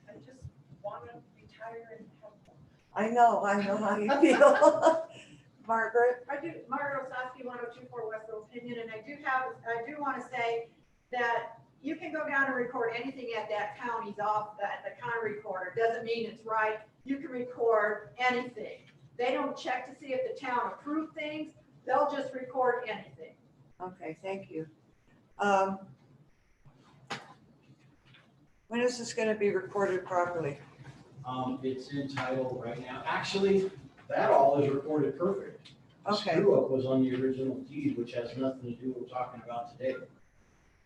I just wanna retire and have. I know how you feel. Margaret? I do, Margaret Osowski, 1024 West Opinion, and I do want to say that you can go down and record anything at that county's at the county recorder. Doesn't mean it's right. You can record anything. They don't check to see if the town approved things. They'll just record anything. Okay, thank you. When is this gonna be recorded properly? It's entitled right now, actually, that all is recorded perfect. The Okay, Screw up was on the original deed, which has nothing to do with what we're talking about today.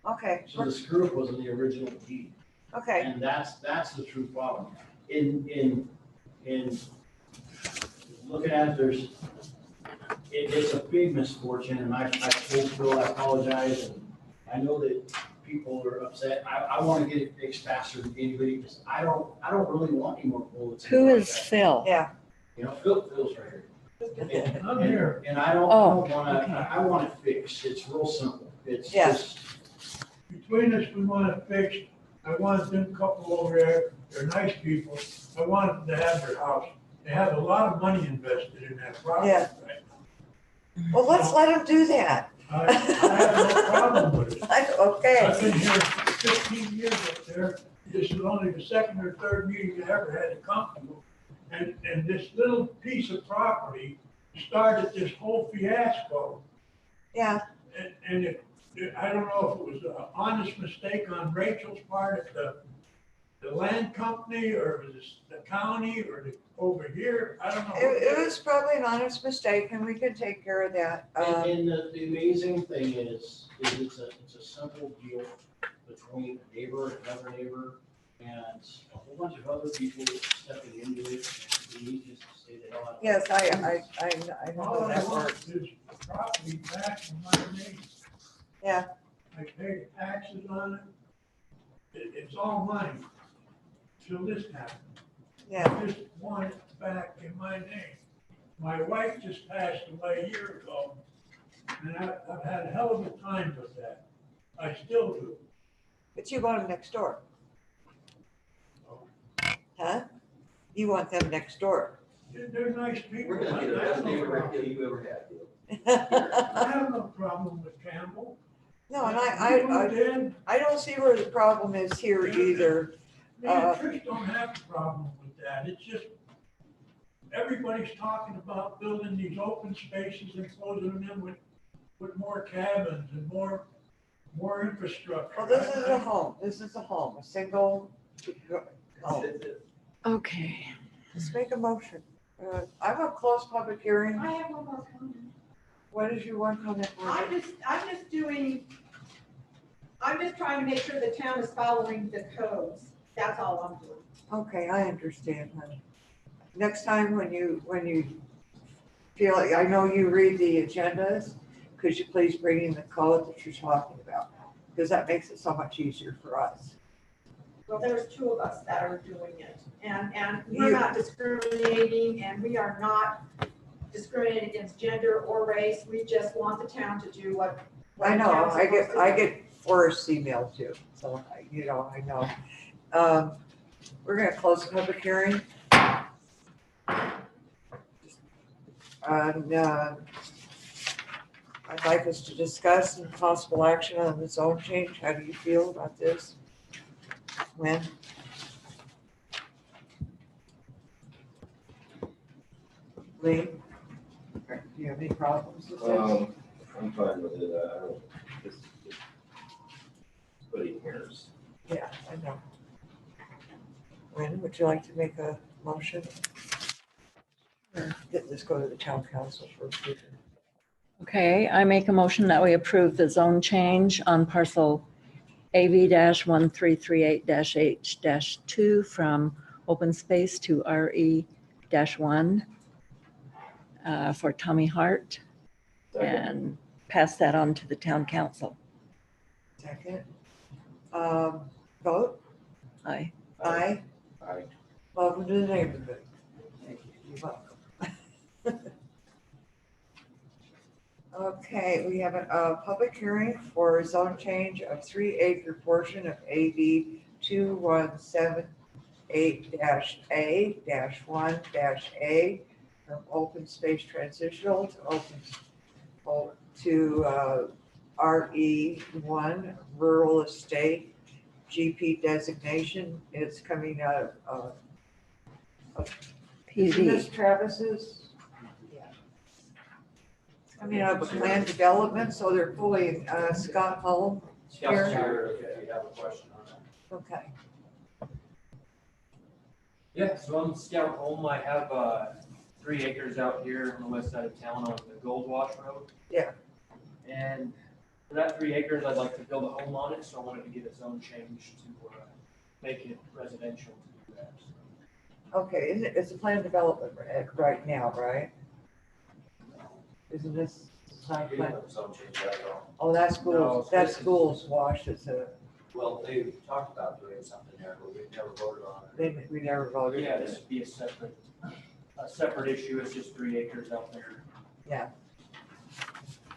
okay, So the screw up was on the original deed. okay, And that's the true problem. In looking at it, it's a big misfortune, and I told Phil, I apologize, and I know that people are upset. I want to get it fixed faster than anybody, because I don't really want any more bullets. Who is Phil? yeah, You know, Phil's right here. And- I'm here. And I don't Oh, wanna, okay. I want it fixed. It's real simple. It's Yeah. just, Between us, we want it fixed. I want them couple over there, they're nice people. I want them to have their house. They have a lot of money invested in that property Yeah. right well, let's let him do that. now. I have no problem with it. Okay, I've been here 15 years up there. This is only the second or third meeting I ever had to come to. And this little piece of property started this whole fiasco. yeah, And I don't know if it was an honest mistake on Rachel's part at the land company, or it was the county, or over here, I don't know. it was probably an honest mistake and we can take care of that. and the amazing thing is it's a simple deal between a neighbor and another neighbor, and a whole bunch of other people stepping into it, and we need just to stay the hell out of it. Yes, I know All how I that want works. is property back in my name. Yeah. I paid taxes on it. It's all mine till this happened. Yeah, I just want it back in my name. My wife just passed away a year ago, and I've had a hell of a time with that. I still do. but you want them next door. Huh? You want them next door. They're nice people. We're gonna be the I have best no neighborhood problem. deal you ever had, Bill. I have no problem with Campbell. No, and You moved in, I don't see where the problem is here either. me and Trish don't have a problem with that. It's just, everybody's talking about building these open spaces and closing them in with more cabins and more infrastructure. Well, this is a home, a single home. Okay. Let's make a motion. I will close public hearing. I have one more comment. What is your one comment? Margaret? I'm just trying to make sure the town is following the codes. That's all I'm doing. Okay, I understand, honey. Next time when you feel, I know you read the agendas, could you please bring in the code that you're talking about? Because that makes it so much easier for us. Well, there's two of us that are doing it, and we're not discriminating, and we are not discriminating against gender or race. We just want the town to do what. I know, town's I supposed to do. get Forrest's email too, so, I know. We're gonna close the public hearing. And, I'd like us to discuss and possible action on the zone change. How do you feel about this? When? Lee? Do you have any problems with this? I'm fine with it, I don't, it's splitting hairs. Yeah, I know. When would you like to make a motion? Or let this go to the town council for approval? Okay, I make a motion that we approve the zone change on parcel AV-1338-H-2 from open space to RE-1 for Tommy Hart, Second. and pass that on to the town council. Second. Vote? Aye. Aye. Aye. Welcome to the neighborhood. You're welcome. Okay, we have a public hearing for a zone change of 3-acre portion of AV 2178-A-1-A from open space transitional to RE1 rural estate. GP designation is coming out of PV. Ms. Travis's. Coming out of a planned development, so they're fully Scott Hull. Scout's here if you have a question on that. Okay. Yeah, so I'm Scout Holm. I have 3 acres out here on the west side of town on the Gold Wash Road. Yeah. And for that 3 acres, I'd like to build a home on it, so I wanted to get a zone change to make it residential to do that. Okay, it's a planned development right now, right? Isn't this not We planned? haven't zone changed that at all. Oh, that's No, schools, that's schools wash, it's a, Well, they talked about doing something there, but we've never voted on it. we never voted. Yeah, this would be a separate issue. It's just 3 acres out there. Yeah.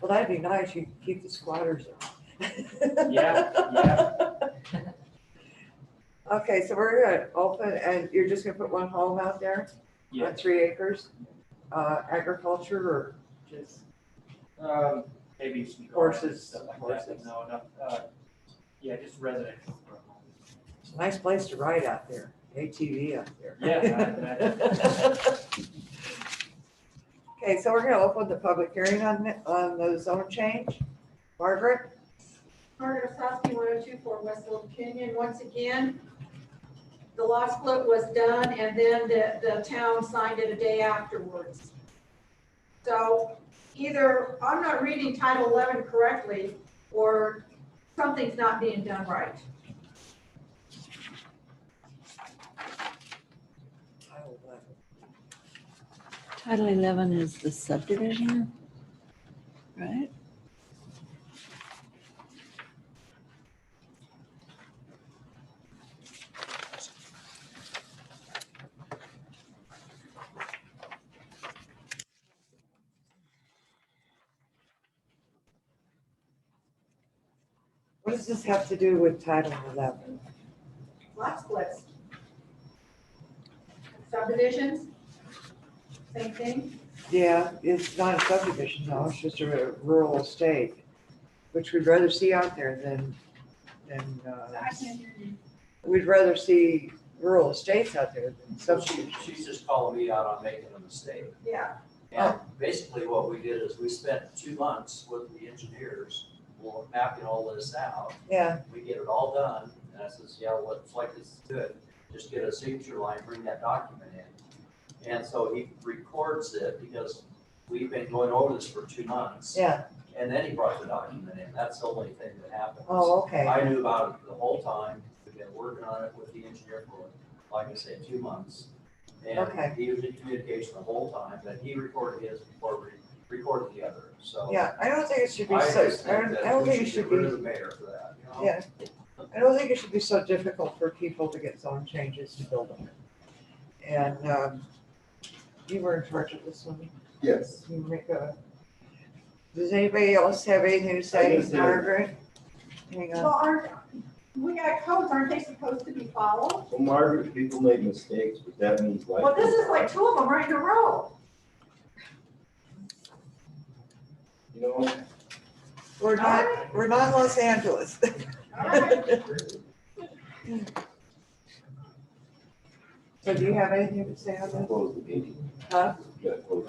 Well, that'd be nice, you could keep the squatters in. Yeah. Okay, so we're gonna open, and you're just gonna put one home out there Yeah. on 3 acres? Agriculture or just, Maybe some Horses, stuff like horses. that. No, enough. Yeah, just residential for a home. it's a nice place to ride out there, ATV out there. Yeah, I imagine. Okay, so we're gonna open the public hearing on the zone change. Margaret? Margaret Osowski, 102 Westfield Canyon. Once again, the lot split was done and then the town signed it a day afterwards. So either I'm not reading Title 11 correctly or something's not being done right. Title 11 is the subdivision, right? What does this have to do with Title 11? Lot splits. Subdivisions, same thing. Yeah, it's not a subdivision, no, it's just a rural estate, which we'd rather see out there than, I can't hear you. we'd rather see rural estates out there than subdivisions. She's just calling me out on making a mistake. Yeah. And basically what we did is we spent 2 months with the engineers, mapping all this out. Yeah, We get it all done, and I says, yeah, looks like this is good. Just get a signature line, bring that document in. And so he records it because we've been going over this for 2 months. yeah, And then he brought the document in. That's the only thing that happened. oh, okay, I knew about it the whole time. We've been working on it with the engineer for, like I said, 2 months. And Okay. he was in communication the whole time, but he recorded his before we recorded the other, so. yeah, I don't think it should be I so, just I think don't that we think it should should get rid of be, the mayor for that, you know? yeah. I don't think it should be so difficult for people to get zone changes to build on it. And, you were in charge of this one, Yes. you make a, does anybody else have anything to say, I just did. Margaret? Hang Well, on, we got codes, aren't they supposed to be followed? Well, Margaret, people make mistakes, but that means like. Well, this is like 2 of them right in a row. You know, We're not Los Angeles. So do you have anything to say on that? Close the meeting. Huh? Yeah, close.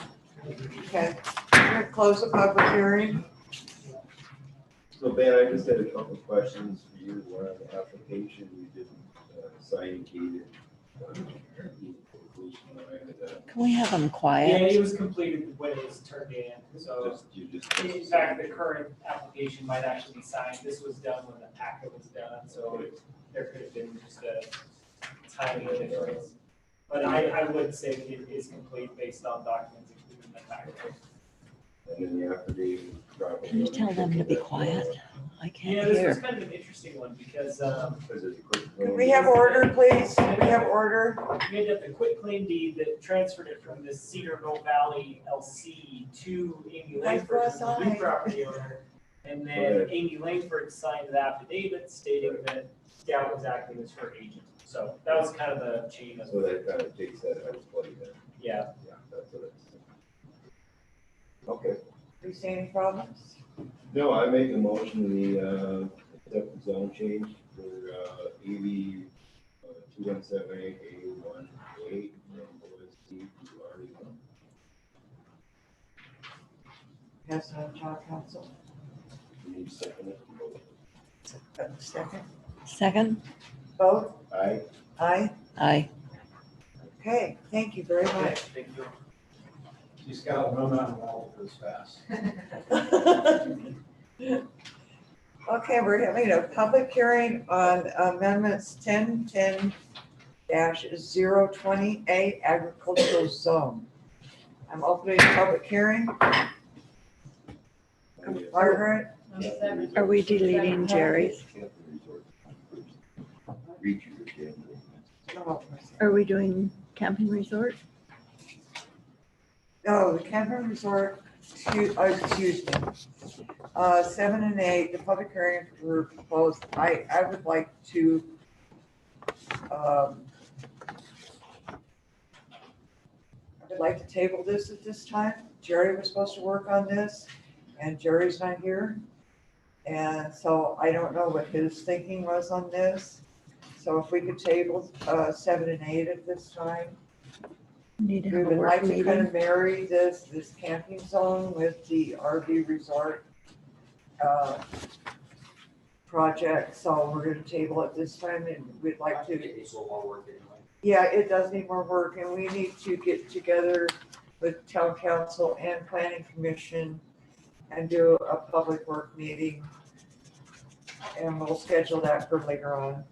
Okay, we're gonna close the public hearing. So Ben, I just had a couple of questions for you. One on the application, you didn't sign key. Can we have them Yeah, quiet? it was completed when it was turned in, so in fact, the current application might actually be signed. This was done when the packet was done, so there could have been just a timing difference. But I would say it is complete based on documents included in the packet. And then the affidavit. Can you tell them to be quiet? I Yeah, can't this was hear. kind of an interesting one because, Can we have order, please? Can we have order? we ended up the quitclaim deed that transferred it from the Cedarville Valley LC to Amy Langford, who's the new property owner. And then Amy Langford signed the affidavit stating that Scout was acting as her agent. So that was kind of the chain of, So that kind of takes that out of play then. yeah. Yeah, that's what it's. Okay. Do you see any problems? No, I make a motion, we, accept the zone change for, AV 2178 A1A from OST to RE1. Yes, town council. You need a second it? Second. Second? Vote? Aye. Aye. Aye. Okay, thank you very much. Thank you. You Scout, no mountain wall goes fast. Okay, we're having a public hearing on amendments 1010-020A agricultural zone. I'm opening the public hearing. Margaret? Are we deleting Jerry's? Read your agenda. Oh, Are we doing camping resort? No, the camping resort, excuse me. 7 and 8, the public hearing were proposed. I would like to, I would like to table this at this time. Jerry was supposed to work on this, and Jerry's not here. And so I don't know what his thinking was on this. So if we could table 7 and 8 at this time. Need to We have a would work like to kind meeting. of marry this camping zone with the RV resort project, so we're gonna table it this time, and we'd like to, It needs a little more work anyway. yeah, it does need more work, and we need to get together with town council and planning commission and do a public work meeting, and we'll schedule that for later on.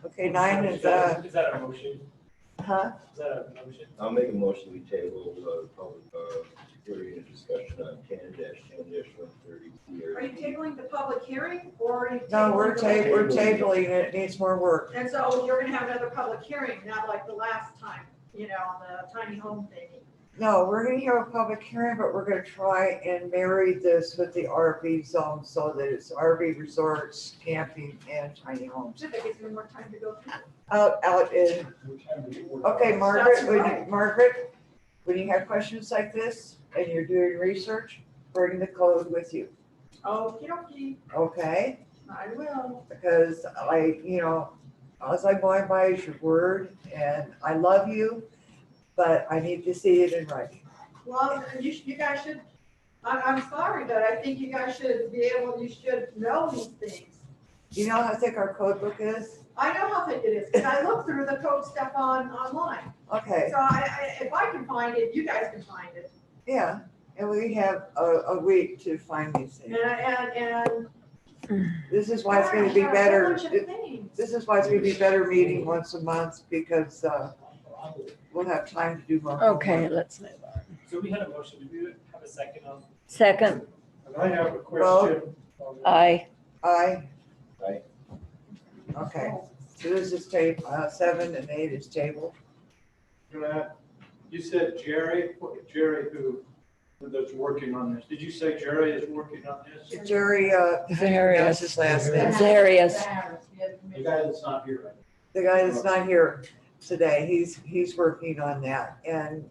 Okay, 9 is, Is that a motion? huh? Is that a motion? I'll make a motion, we table, public, hearing and discussion on 10-10-130. Are you tabling the public hearing or are you? No, we're tabling the- we're tabling it, it needs more work. And so you're gonna have another public hearing, not like the last time, on the tiny home thing. No, we're gonna have a public hearing, but we're gonna try and marry this with the RV zone so that it's RV resorts, camping, and tiny homes. Should that gives me more time to go through? Out in, okay, Margaret, That's when right. Margaret, when you have questions like this and you're doing research, bring the code with you, Okey dokey, okay? I will. Because all I'm going by is your word, and I love you, but I need to see it in writing. Well, you guys should, I'm sorry, but I think you guys should you should know these things. You know how thick our code book is? I know how thick it is, because I look through the code stuff online. Okay, So if I can find it, you guys can find it. yeah, and we have a week to find these things. And. This is why it's gonna be Gosh, I better, have a bunch of things. this is why it's gonna be better meeting once a month, because we'll have time to do more. Okay, let's move on. So we had a motion. Did we have a second on? Second, And I have a Vote. question. aye. Aye. Aye. Okay, so this is table, 7 and 8 is tabled. You said Jerry that's working on this. Did you say Jerry is working on this? Jerry, that's his last name. Zarius. The guy that's not here right The guy that's not here today, he's working on that, and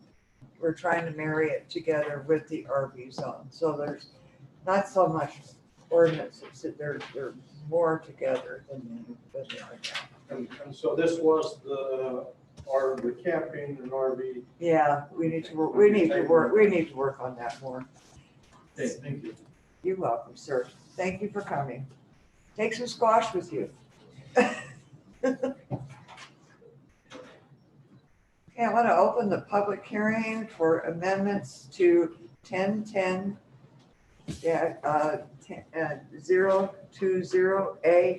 we're trying to marry it together with the RV zone. So there's not so much ordinances, they're more together than they are now. And so this was the camping and RV. Yeah, we need to work on that more. Okay, thank you. You're welcome, sir. Thank you for coming. Take some squash with you. Okay, I want to open the public hearing for amendments to 1010 020A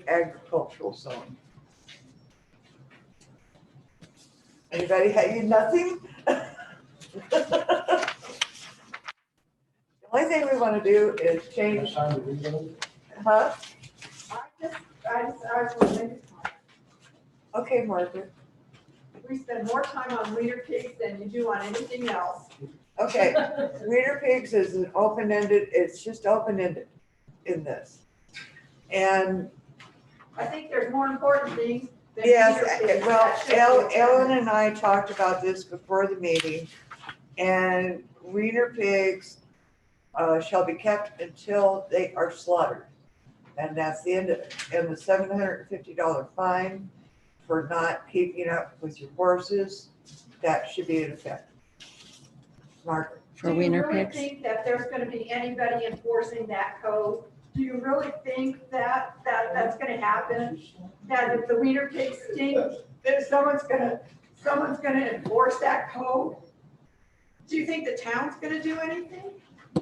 agricultural zone. Anybody have nothing? The only thing we want to do is change, huh? I was wondering, Okay, Margaret. we spend more time on leader pigs than you do on anything else. Okay, Reader Pigs is an open-ended, it's just open-ended in this. And I think there's more important things than yes, leader pigs well, that should be Ellen attended. and I talked about this before the meeting. And Reader Pigs shall be kept until they are slaughtered. And that's the end of it. And the $750 fine for not keeping up with your horses, that should be in effect. Margaret? Do you really think that there's gonna be anybody enforcing that code? Do you really think that that's gonna happen? That if the wiener pigs stink, that someone's gonna enforce that code? Do you think the town's gonna do anything?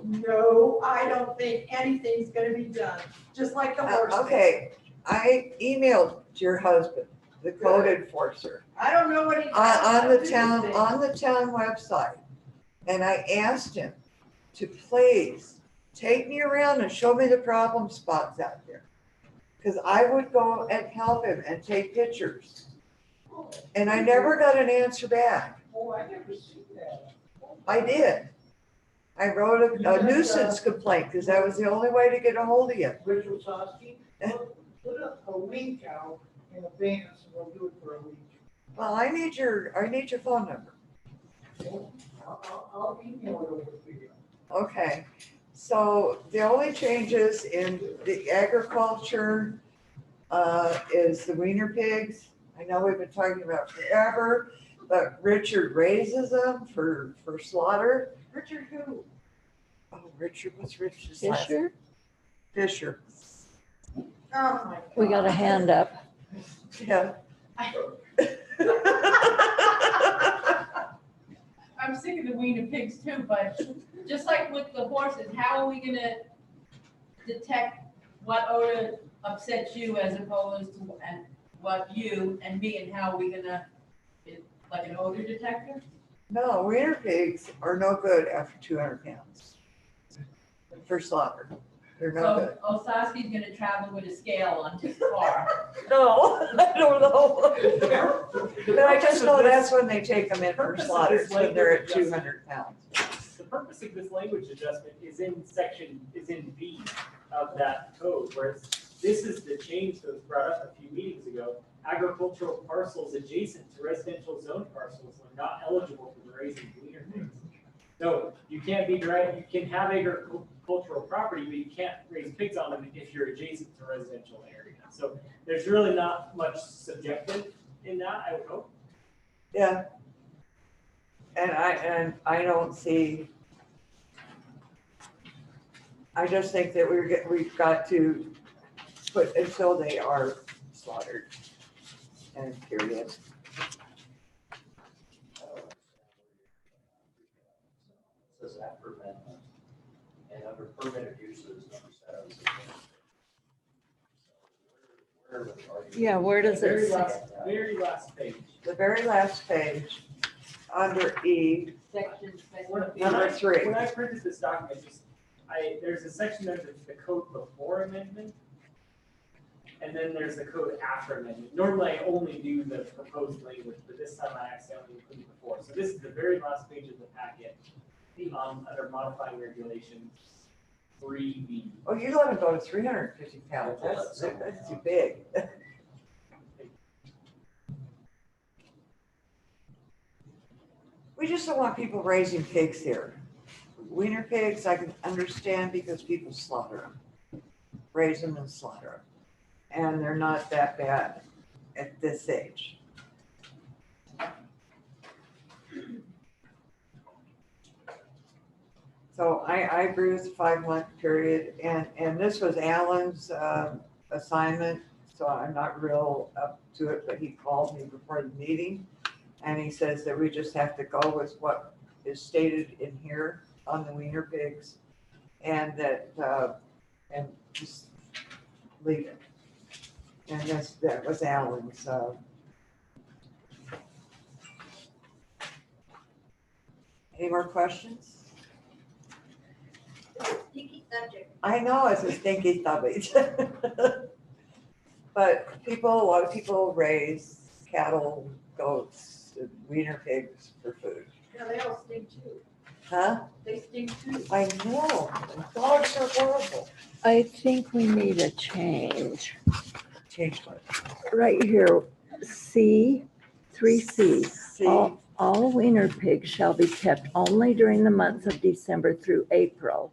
No, I don't think anything's gonna be done, just like the horses. Okay, I emailed your husband, the code enforcer, I don't know what he. on the town website. And I asked him to please take me around and show me the problem spots out there. Because I would go and help him and take pictures. And I never got an answer back. Oh, I never seen that. I did. I wrote a nuisance complaint because that was the only way to get a hold of you. Rachel Sosky, put up a link out in advance and we'll do it for a week. Well, I need your phone number. I'll email it over to you. Okay, so the only changes in the agriculture is the wiener pigs. I know we've been talking about forever, but Richard raises them for slaughter. Richard who? Oh, Richard, what's Richard's last? Fisher, Fisher, Oh, my God. we got a hand up. yeah. I'm sick of the wiener pigs too, but just like with the horses, how are we gonna detect what odor upsets you as opposed to and what you and me, and how are we gonna, like an odor detector? No, wiener pigs are no good after 200 pounds for slaughter. They're no good. So Osaski's gonna travel with a scale on his car. No, I don't know. But I just know that's when they take them in for slaughter, it's when they're at 200 pounds. The purpose of this language adjustment is in B of that code, whereas this is the change that was brought up a few meetings ago. Agricultural parcels adjacent to residential zone parcels are not eligible for the raising of wiener pigs. So you can't be you can have agricultural property, but you can't raise pigs on them if you're adjacent to residential area. So there's really not much subjective in that, I would hope. Yeah. And I don't see, I just think that we've got to put until they are slaughtered. And period. Says after amendment, and under permitted uses, number 7. Yeah, where does it say? Very last page. The very last page, under E, Section. Number 3. When I printed this document, there's a section under the code before amendment, and then there's the code after amendment. Normally, I only do the proposed language, but this time I accidentally included before. So this is the very last page of the packet, under modifying regulations 3B. Oh, you let them go to 350 pounds, that's too big. We just don't want people raising pigs here. Wiener pigs, I can understand because people slaughter them, raise them and slaughter them. And they're not that bad at this age. So I agree with the 5-month period, and this was Alan's assignment, so I'm not real up to it, but he called me before the meeting, and he says that we just have to go with what is stated in here on the wiener pigs, and that, and just leave it. And that was Alan's, any more questions? Sticky subject. I know it's a stinky subject. But a lot of people raise cattle, goats, and wiener pigs for food. Yeah, they all stink too. Huh? They stink too. I know, dogs are horrible. I think we need a change. Change what? Right here, C, 3C. See, All wiener pigs shall be kept only during the months of December through April,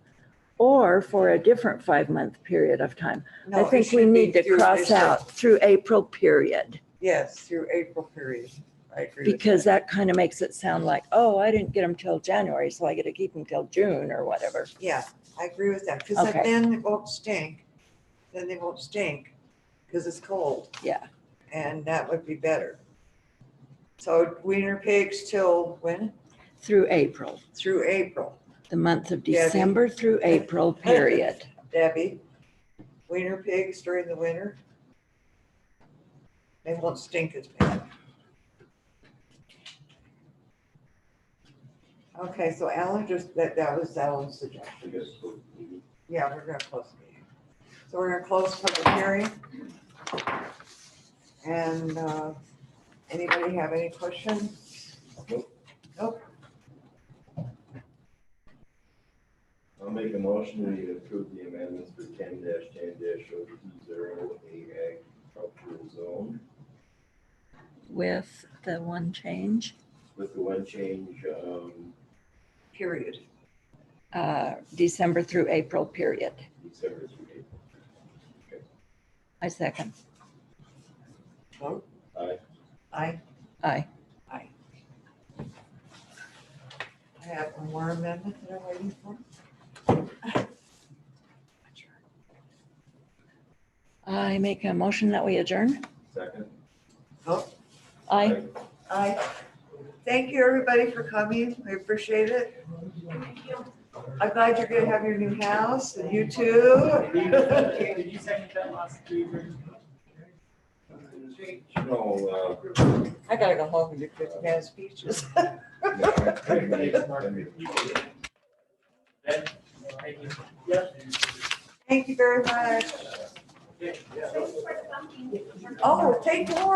or for a different 5-month period of time. no, I it think we should be need to through cross December. out through April period, Yes, through April period. I agree with because that kind of makes it sound like, oh, I didn't get them till January, so I get to keep them till June or whatever. Yeah, I agree with that, because Okay. then it won't stink. Then they won't stink, because it's cold. Yeah. And that would be better. So wiener pigs till when? Through April, Through April. the month of Yeah, December through April period. Debbie, wiener pigs during the winter? They won't stink as bad. Okay, so Alan that was Alan's I suggestion. guess, Yeah, we're gonna close the meeting. So we're gonna close public hearing. And, anybody have any questions? Nope. I'll make a motion to approve the amendments for 10-10-020 agricultural zone With the one change, with the one change, Period. December through April period. December through April. I second. Vote. Aye. Aye. Aye. I have one more amendment that I'm waiting for. I make a motion that we adjourn. Second. Vote. Aye. Aye. Thank you, everybody, for coming. I appreciate it. I'm glad you're gonna have your new house, and you too. Did you second that last tweet? No, I gotta go home and do 50 bad speeches. Thank you. Thank you very much. Oh, take more.